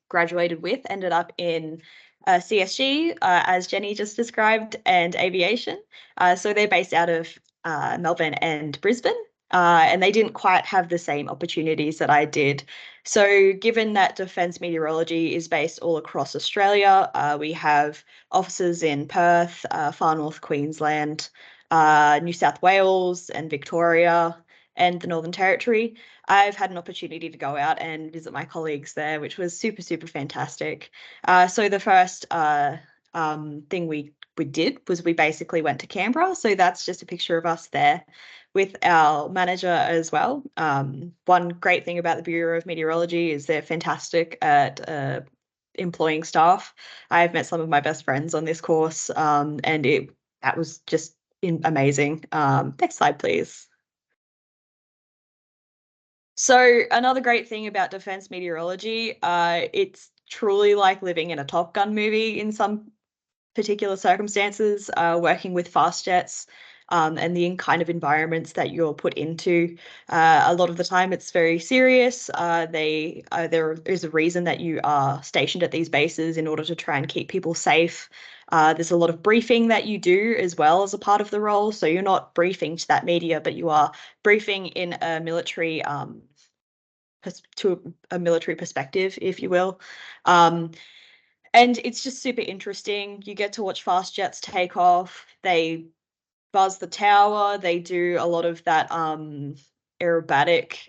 graduated with ended up in CSG, as Jenny just described, and aviation. So they're based out of Melbourne and Brisbane. And they didn't quite have the same opportunities that I did. So given that defence meteorology is based all across Australia, we have offices in Perth, far north Queensland, New South Wales and Victoria, and the Northern Territory. I've had an opportunity to go out and visit my colleagues there, which was super, super fantastic. So the first thing we did was we basically went to Canberra. So that's just a picture of us there with our manager as well. One great thing about the Bureau of Meteorology is they're fantastic at employing staff. I've met some of my best friends on this course, and that was just amazing. Next slide, please. So another great thing about defence meteorology, it's truly like living in a Top Gun movie in some particular circumstances, working with fast jets and the kind of environments that you're put into. A lot of the time it's very serious. There is a reason that you are stationed at these bases in order to try and keep people safe. There's a lot of briefing that you do as well as a part of the role. So you're not briefing to that media, but you are briefing in a military to a military perspective, if you will. And it's just super interesting. You get to watch fast jets take off. They buzz the tower. They do a lot of that aerobatic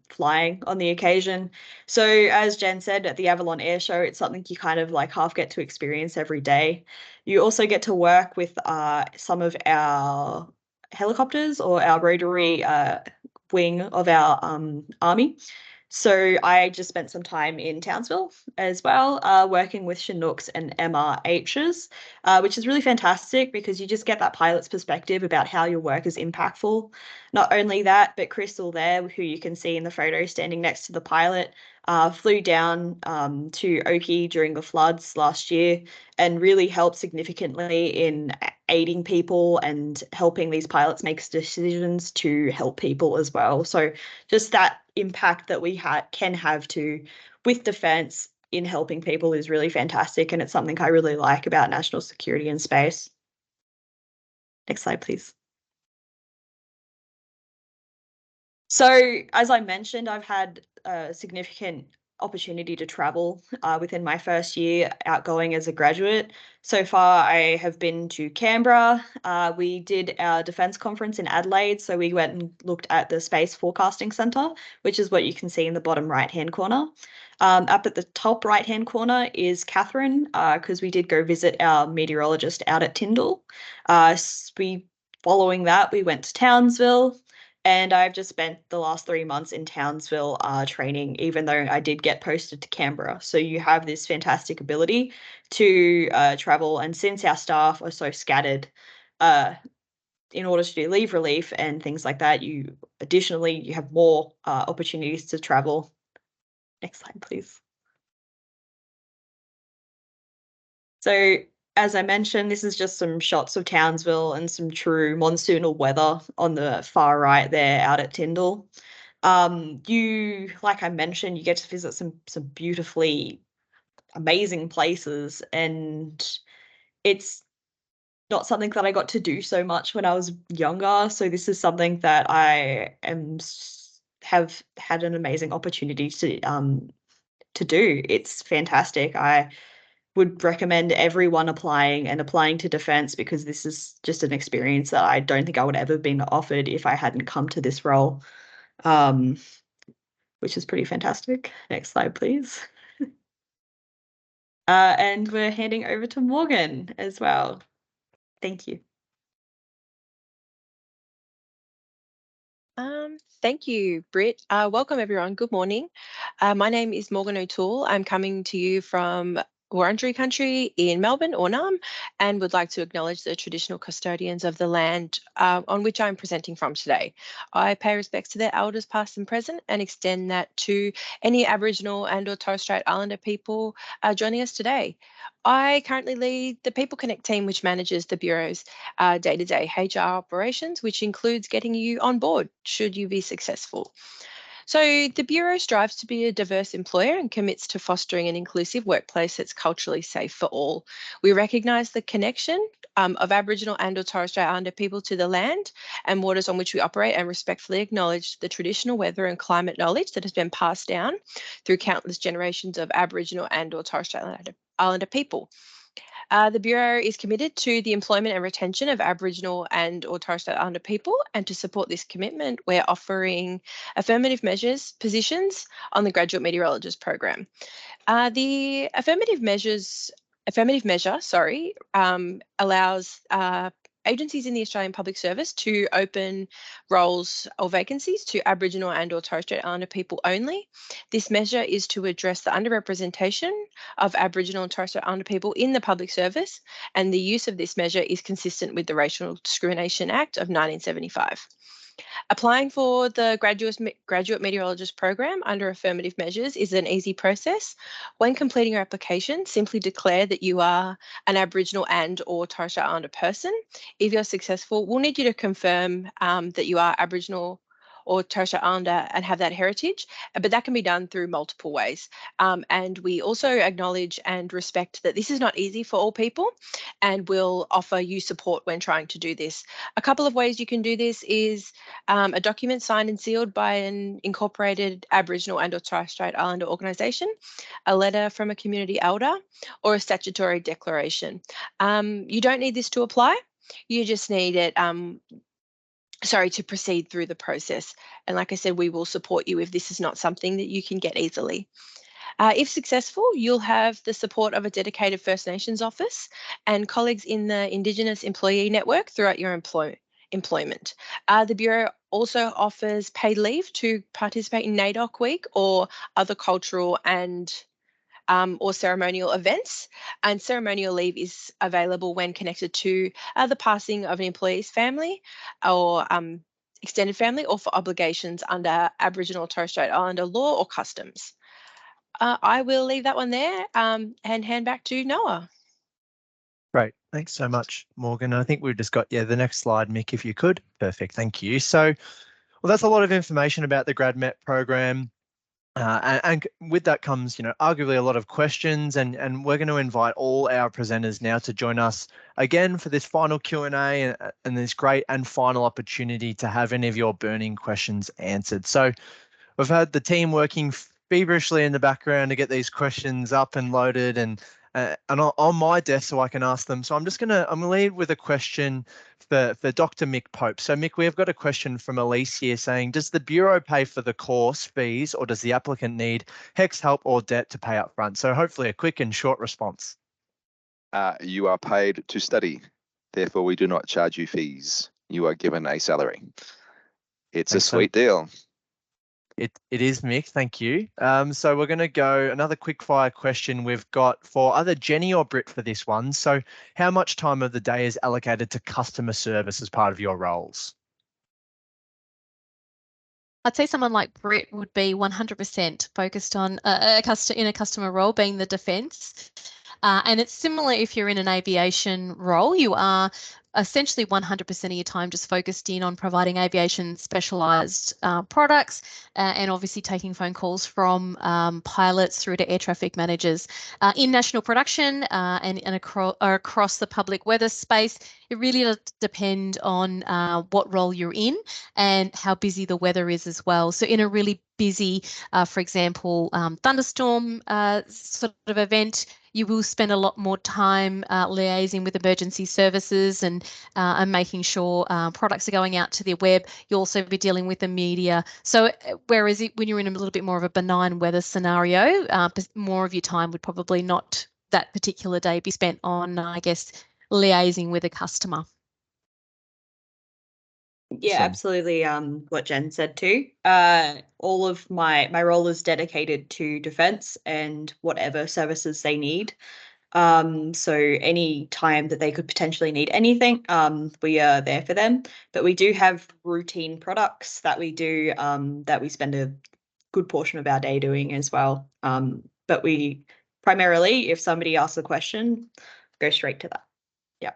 flying on the occasion. So as Jen said, at the Avalon Air Show, it's something you kind of like half get to experience every day. You also get to work with some of our helicopters or our rotary wing of our army. So I just spent some time in Townsville as well, working with Chinooks and MRHs, which is really fantastic because you just get that pilot's perspective about how your work is impactful. Not only that, but Crystal there, who you can see in the photo standing next to the pilot, flew down to Oki during the floods last year and really helped significantly in aiding people and helping these pilots make decisions to help people as well. So just that impact that we can have with defense in helping people is really fantastic, and it's something I really like about national security and space. Next slide, please. So as I mentioned, I've had a significant opportunity to travel within my first year outgoing as a graduate. So far, I have been to Canberra. We did our defence conference in Adelaide. So we went and looked at the Space Forecasting Centre, which is what you can see in the bottom right-hand corner. Up at the top right-hand corner is Catherine, because we did go visit our meteorologist out at Tyndall. Following that, we went to Townsville. And I've just spent the last 3 months in Townsville training, even though I did get posted to Canberra. So you have this fantastic ability to travel. And since our staff are so scattered, in order to do leave relief and things like that, you have more opportunities to travel. Next slide, please. So as I mentioned, this is just some shots of Townsville and some true monsoonal weather on the far right there out at Tyndall. Like I mentioned, you get to visit some beautifully amazing places, and it's not something that I got to do so much when I was younger. So this is something that I have had an amazing opportunity to do. It's fantastic. I would recommend everyone applying to defense, because this is just an experience that I don't think I would ever have been offered if I hadn't come to this role, which is pretty fantastic. Next slide, please. And we're handing over to Morgan as well. Thank you. Thank you, Britt. Welcome, everyone. Good morning. My name is Morgan O'Toole. I'm coming to you from Wurundjeri country in Melbourne, or Naarm, and would like to acknowledge the traditional custodians of the land on which I'm presenting from today. I pay respects to their elders past and present, and extend that to any Aboriginal and or Torres Strait Islander people joining us today. I currently lead the People Connect team, which manages the Bureau's day-to-day HR operations, which includes getting you on board should you be successful. So the Bureau strives to be a diverse employer and commits to fostering an inclusive workplace that's culturally safe for all. We recognise the connection of Aboriginal and or Torres Strait Islander people to the land and waters on which we operate, and respectfully acknowledge the traditional weather and climate knowledge that has been passed down through countless generations of Aboriginal and or Torres Strait Islander people. The Bureau is committed to the employment and retention of Aboriginal and or Torres Strait Islander people, and to support this commitment, we're offering affirmative measures positions on the Graduate Meteorologist program. The affirmative measure allows agencies in the Australian Public Service to open roles or vacancies to Aboriginal and or Torres Strait Islander people only. This measure is to address the underrepresentation of Aboriginal and Torres Strait Islander people in the public service, and the use of this measure is consistent with the Racial Discrimination Act of 1975. Applying for the Graduate Meteorologist program under affirmative measures is an easy process. When completing your application, simply declare that you are an Aboriginal and or Torres Strait Islander person. If you're successful, we'll need you to confirm that you are Aboriginal or Torres Strait Islander and have that heritage, but that can be done through multiple ways. And we also acknowledge and respect that this is not easy for all people, and we'll offer you support when trying to do this. A couple of ways you can do this is a document signed and sealed by an incorporated Aboriginal and or Torres Strait Islander organisation, a letter from a community elder, or a statutory declaration. You don't need this to apply. You just need it to proceed through the process. And like I said, we will support you if this is not something that you can get easily. If successful, you'll have the support of a dedicated First Nations office and colleagues in the Indigenous Employee Network throughout your employment. The Bureau also offers paid leave to participate in NAIDOC Week or other cultural and or ceremonial events, and ceremonial leave is available when connected to the passing of an employee's family or extended family, or for obligations under Aboriginal Torres Strait Islander law or customs. I will leave that one there and hand back to Noah. Great. Thanks so much, Morgan. I think we've just got, the next slide, Mick, if you could. Perfect. Thank you. So, well, that's a lot of information about the GradMet program. And with that comes, arguably a lot of questions, and we're going to invite all our presenters now to join us again for this final Q&A and this great and final opportunity to have any of your burning questions answered. So we've had the team working feverishly in the background to get these questions up and loaded and on my desk so I can ask them. So I'm gonna lead with a question for Dr. Mick Pope. So Mick, we've got a question from Elise here saying, does the Bureau pay for the course fees, or does the applicant need HECS help or debt to pay up front? So hopefully a quick and short response. You are paid to study. Therefore, we do not charge you fees. You are given a salary. It's Thanks, a sweet deal. It is, Mick. Thank you. So we're going to go another quick fire question we've got for either Jenny or Britt for this one. So how much time of the day is allocated to customer service as part of your roles? I'd say someone like Britt would be 100% focused on a customer role, being the defence. And it's similar if you're in an aviation role. You are essentially 100% of your time just focused in on providing aviation specialised products and obviously taking phone calls from pilots through to air traffic managers. In national production and across the public weather space, it really does depend on what role you're in and how busy the weather is as well. So in a really busy, for example, thunderstorm sort of event, you will spend a lot more time liaising with emergency services and making sure products are going out to the web. You'll also be dealing with the media. So whereas when you're in a little bit more of a benign weather scenario, more of your time would probably not that particular day be spent on, I guess, liaising with a customer. Yeah, absolutely. What Jen said too. All of my role is dedicated to defence and whatever services they need. So any time that they could potentially need anything, we are there for them. But we do have routine products that we do that we spend a good portion of our day doing as well. But we primarily, if somebody asks a question, go straight to that. Yeah.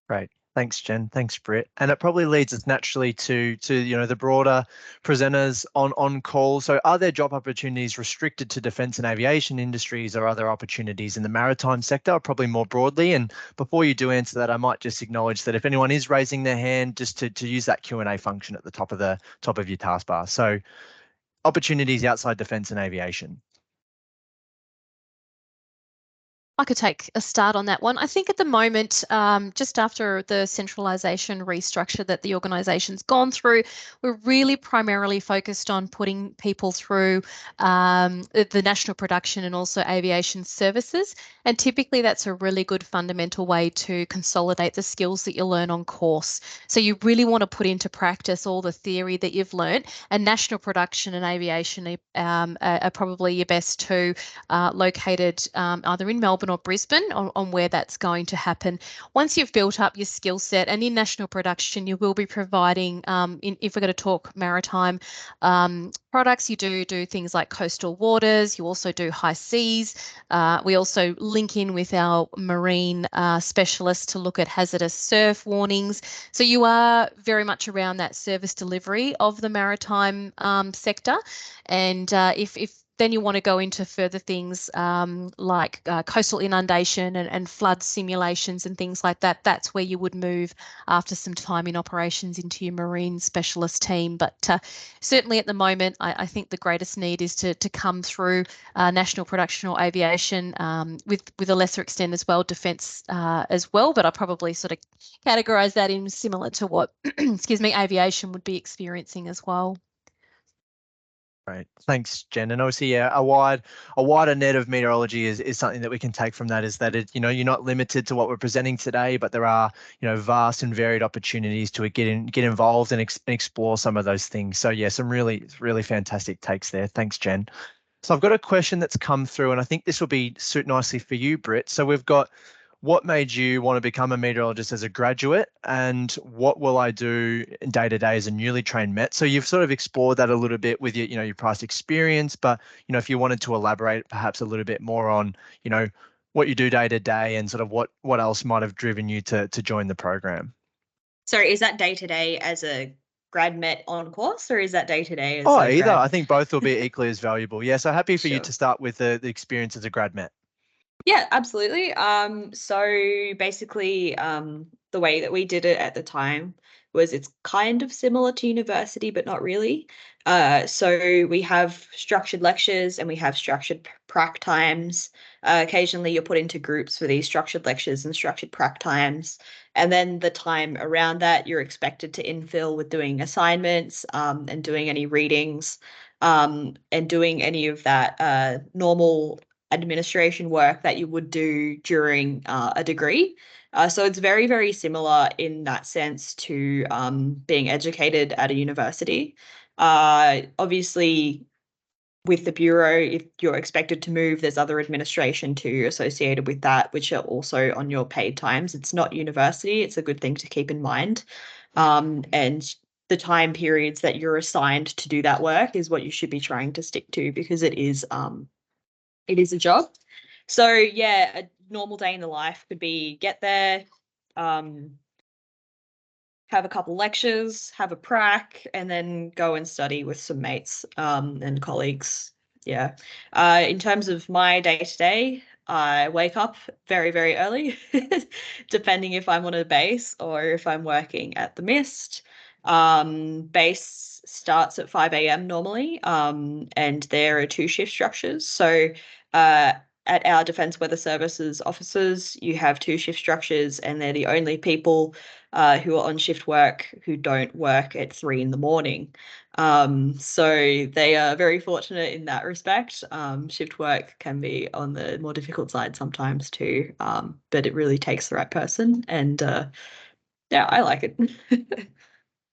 Great. Thanks, Jen. Thanks, Britt. And it probably leads us naturally to the broader presenters on call. So are there job opportunities restricted to defence and aviation industries, or other opportunities in the maritime sector, probably more broadly? And before you do answer that, I might just acknowledge that if anyone is raising their hand, just to use that Q&A function at the top of your taskbar. So opportunities outside defence and aviation. I could take a start on that one. I think at the moment, just after the centralisation restructure that the organisation's gone through, we're really primarily focused on putting people through the national production and also aviation services. And typically that's a really good fundamental way to consolidate the skills that you learn on course. So you really want to put into practice all the theory that you've learned, and national production and aviation are probably your best two, located either in Melbourne or Brisbane on where that's going to happen. Once you've built up your skill set, and in national production, you will be providing, if we're going to talk maritime products, you do things like coastal waters, you also do high seas. We also link in with our marine specialists to look at hazardous surf warnings. So you are very much around that service delivery of the maritime sector. And if then you want to go into further things like coastal inundation and flood simulations and things like that. That's where you would move after some time in operations into your marine specialist team. But certainly at the moment, I think the greatest need is to come through national production or aviation, with a lesser extent as well, defence as well. But I probably sort of categorise that in similar to what, excuse me, aviation would be experiencing as well. Great, thanks, Jen. And obviously, yeah, a wider net of meteorology is something that we can take from that. Is that it? You know, you're not limited to what we're presenting today, but there are, you know, vast and varied opportunities to get involved and explore some of those things. So yeah, some really fantastic takes there. Thanks, Jen. So I've got a question that's come through, and I think this will suit nicely for you, Britt. So we've got, what made you want to become a meteorologist as a graduate, and what will I do day to day as a newly trained Met? So you've sort of explored that a little bit with your, your past experience, but, if you wanted to elaborate perhaps a little bit more on, what you do day to day and sort of what else might have driven you to join the program. Sorry, is that day to day as a grad Met on course, or is that day to day as either? grad? I think both will be equally as valuable. Yeah, so happy for you to start with the experience as a grad Met. Yeah, absolutely. So basically, the way that we did it at the time was it's kind of similar to university, but not really. So we have structured lectures and we have structured prac times. Occasionally you're put into groups for these structured lectures and structured prac times. And then the time around that, you're expected to infill with doing assignments, and doing any readings, and doing any of that normal administration work that you would do during a degree. So it's very, very similar in that sense to being educated at a university. Obviously, with the Bureau, if you're expected to move, there's other administration too associated with that, which are also on your paid times. It's not university. It's a good thing to keep in mind. And the time periods that you're assigned to do that work is what you should be trying to stick to, because it is a job. So yeah, a normal day in the life could be get there, have a couple lectures, have a prac, and then go and study with some mates and colleagues. Yeah. In terms of my day-to-day, I wake up very, very early, depending if I'm on a base or if I'm working at the MIST. Base starts at 5 a.m. normally, and there are 2 shift structures. So at our Defence Weather Services offices, you have 2 shift structures, and they're the only people who are on shift work who don't work at 3 in the morning. So they are very fortunate in that respect. Shift work can be on the more difficult side sometimes too, but it really takes the right person, and yeah, I like it.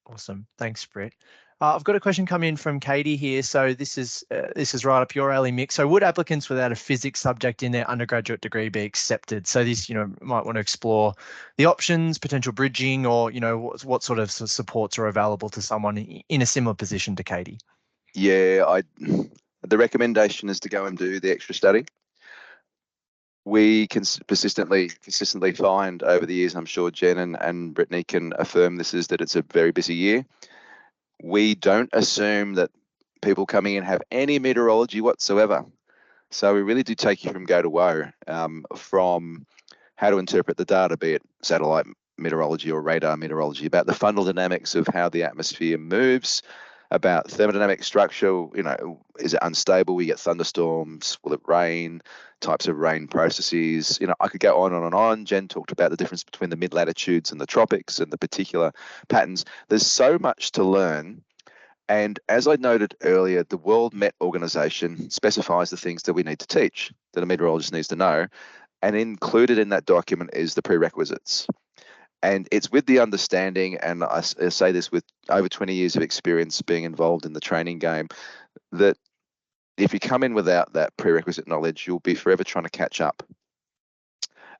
Awesome. Thanks, Britt. I've got a question coming in from Katie here. So this is right up your alley, Mick. So would applicants without a physics subject in their undergraduate degree be accepted? So this, might want to explore the options, potential bridging, or, what sort of supports are available to someone in a similar position to Katie. Yeah, the recommendation is to go and do the extra study. We can consistently find over the years, I'm sure Jen and Brittany can affirm this, is that it's a very busy year. We don't assume that people coming in have any meteorology whatsoever. So we really do take you from go to woe, from how to interpret the data, be it satellite meteorology or radar meteorology, about the fundamental dynamics of how the atmosphere moves, about thermodynamic structure, is it unstable? We get thunderstorms, will it rain, types of rain processes. I could go on and on. Jen talked about the difference between the mid-latitudes and the tropics and the particular patterns. There's so much to learn. And as I noted earlier, the World Met Organization specifies the things that we need to teach, that a meteorologist needs to know. And included in that document is the prerequisites. And it's with the understanding, and I say this with over 20 years of experience being involved in the training game, that if you come in without that prerequisite knowledge, you'll be forever trying to catch up.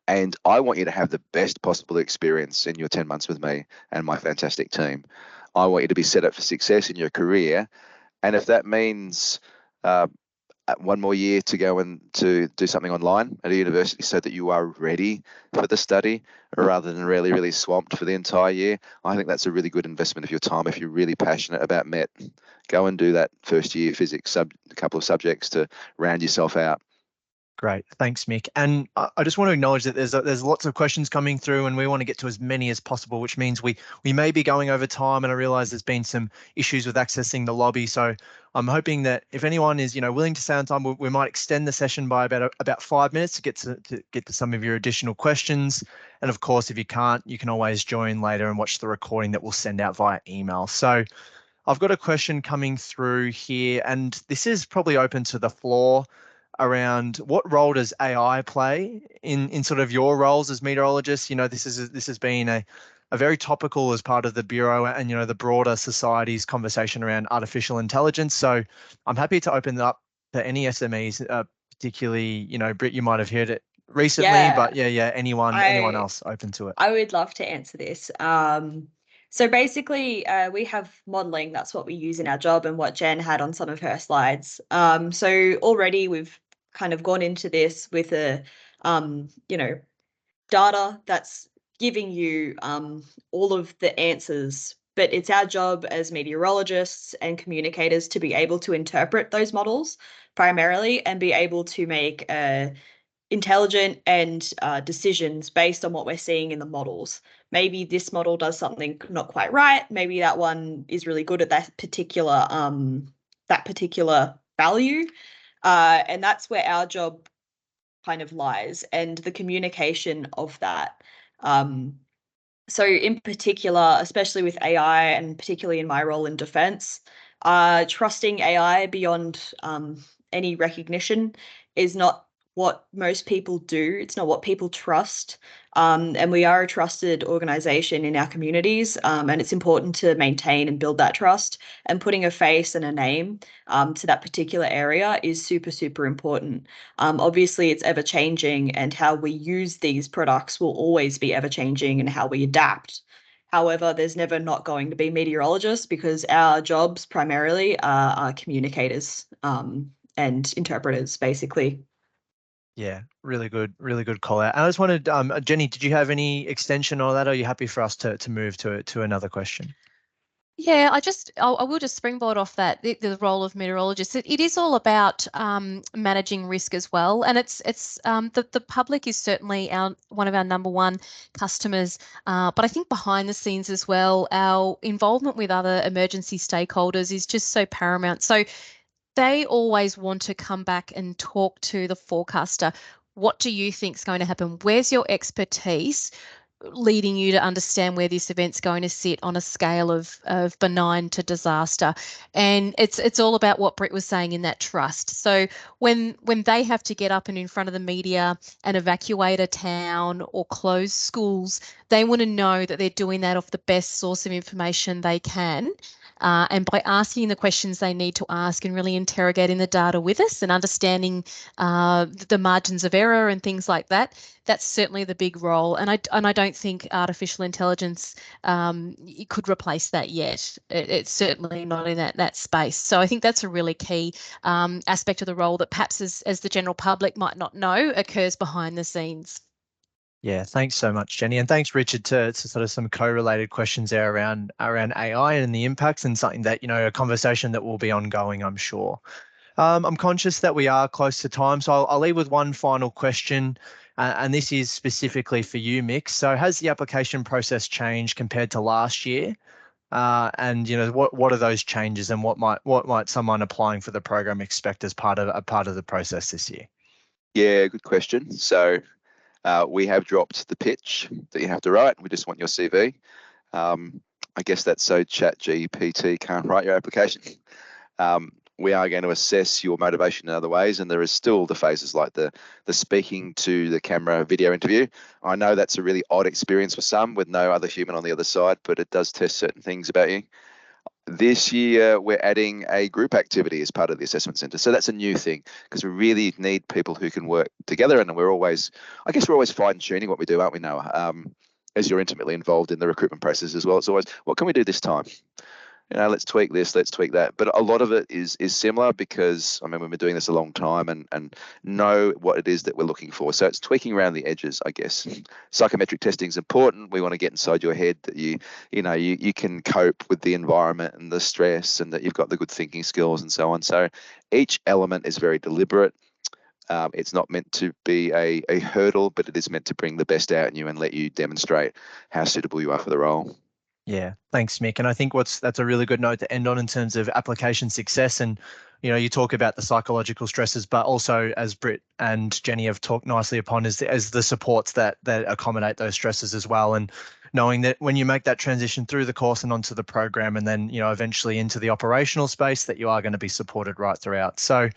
And I want you to have the best possible experience in your 10 months with me and my fantastic team. I want you to be set up for success in your career. And if that means one more year to go and to do something online at a university so that you are ready for the study rather than really, really swamped for the entire year, I think that's a really good investment of your time if you're really passionate about Met. go and do that first year physics a couple of subjects to round yourself out. Great, thanks, Mick. And I just want to acknowledge that there's lots of questions coming through, and we want to get to as many as possible, which means we may be going over time. And I realise there's been some issues with accessing the lobby, so I'm hoping that if anyone is willing to stay on time, we might extend the session by about 5 minutes to get to some of your additional questions. And of course, if you can't, you can always join later and watch the recording that we'll send out via email. So I've got a question coming through here, and this is probably open to the floor, around what role does AI play in sort of your roles as meteorologists. This has been a very topical as part of the Bureau and the broader society's conversation around artificial intelligence. So I'm happy to open it up to any SMEs, particularly, Britt, you might have heard it recently, but anyone else open to it. I would love to answer this. So basically, we have modelling. That's what we use in our job, and what Jen had on some of her slides. So already we've kind of gone into this with a, data that's giving you all of the answers. But it's our job as meteorologists and communicators to be able to interpret those models primarily and be able to make intelligent and decisions based on what we're seeing in the models. Maybe this model does something not quite right. Maybe that one is really good at that particular value, and that's where our job kind of lies, and the communication of that. So in particular, especially with AI, and particularly in my role in defence, trusting AI beyond any recognition is not what most people do. It's not what people trust. And we are a trusted organisation in our communities, and it's important to maintain and build that trust. And putting a face and a name to that particular area is super, super important. Obviously, it's ever changing, and how we use these products will always be ever changing, and how we adapt. However, there's never not going to be meteorologists, because our jobs primarily are communicators and interpreters, basically. Yeah, really good call out. And I just wanted, Jenny, did you have any extension on that, or are you happy for us to move to another question? Yeah, I will just springboard off that, the role of meteorologists. It is all about managing risk as well, and it's the public is certainly one of our number one customers, but I think behind the scenes as well, our involvement with other emergency stakeholders is just so paramount. So they always want to come back and talk to the forecaster. What do you think is going to happen? Where's your expertise leading you to understand where this event's going to sit on a scale of benign to disaster? And it's all about what Britt was saying in that trust. So when they have to get up and in front of the media and evacuate a town or close schools, they want to know that they're doing that off the best source of information they can. And by asking the questions they need to ask and really interrogating the data with us and understanding the margins of error and things like that, that's certainly the big role. And I don't think artificial intelligence could replace that yet. It's certainly not in that space. So I think that's a really key aspect of the role that perhaps as the general public might not know occurs behind the scenes. Yeah, thanks so much, Jenny, and thanks, Richard, to sort of some co-related questions there around AI and the impacts, and something that, a conversation that will be ongoing, I'm sure. I'm conscious that we are close to time, so I'll leave with one final question, and this is specifically for you, Mick. So has the application process changed compared to last year? And what are those changes, and what might someone applying for the program expect as part of the process this year? Yeah, good question. So we have dropped the pitch that you have to write. We just want your CV. I guess that's so ChatGPT can't write your application. We are going to assess your motivation in other ways, and there is still the phases like the speaking to the camera video interview. I know that's a really odd experience for some with no other human on the other side, but it does test certain things about you. This year, we're adding a group activity as part of the assessment centre. So that's a new thing, because we really need people who can work together. And we're always fine tuning what we do, aren't we, Noah? As you're intimately involved in the recruitment process as well, it's always, what can we do this time? let's tweak this, let's tweak that. But a lot of it is similar because, I mean, we've been doing this a long time and know what it is that we're looking for. So it's tweaking around the edges, I guess. Psychometric testing is important. We want to get inside your head that you can cope with the environment and the stress, and that you've got the good thinking skills and so on. So each element is very deliberate. It's not meant to be a hurdle, but it is meant to bring the best out in you and let you demonstrate how suitable you are for the role. Yeah, thanks, Mick. And I think that's a really good note to end on in terms of application success. And, you talk about the psychological stresses, but also, as Britt and Jenny have talked nicely upon, as the supports that accommodate those stresses as well. And knowing that when you make that transition through the course and onto the program, and then, eventually into the operational space, that you are going to be supported right throughout. So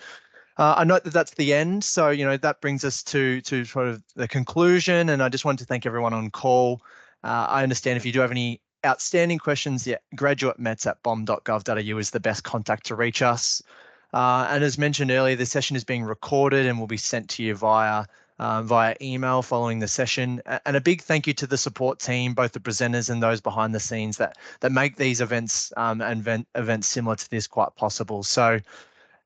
I note that that's the end. So, that brings us to sort of the conclusion. And I just want to thank everyone on call. I understand if you do have any outstanding questions, graduatemets@bom.gov.au is the best contact to reach us. And as mentioned earlier, the session is being recorded and will be sent to you via email following the session. And a big thank you to the support team, both the presenters and those behind the scenes that make these events and events similar to this quite possible. So.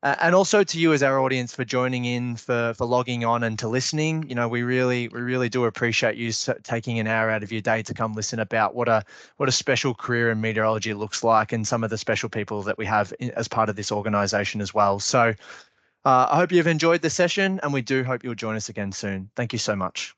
And also to you as our audience for joining in, for logging on and to listening. We really do appreciate you taking an hour out of your day to come listen about what a special career in meteorology looks like, and some of the special people that we have as part of this organisation as well. So I hope you've enjoyed the session, and we do hope you'll join us again soon. Thank you so much.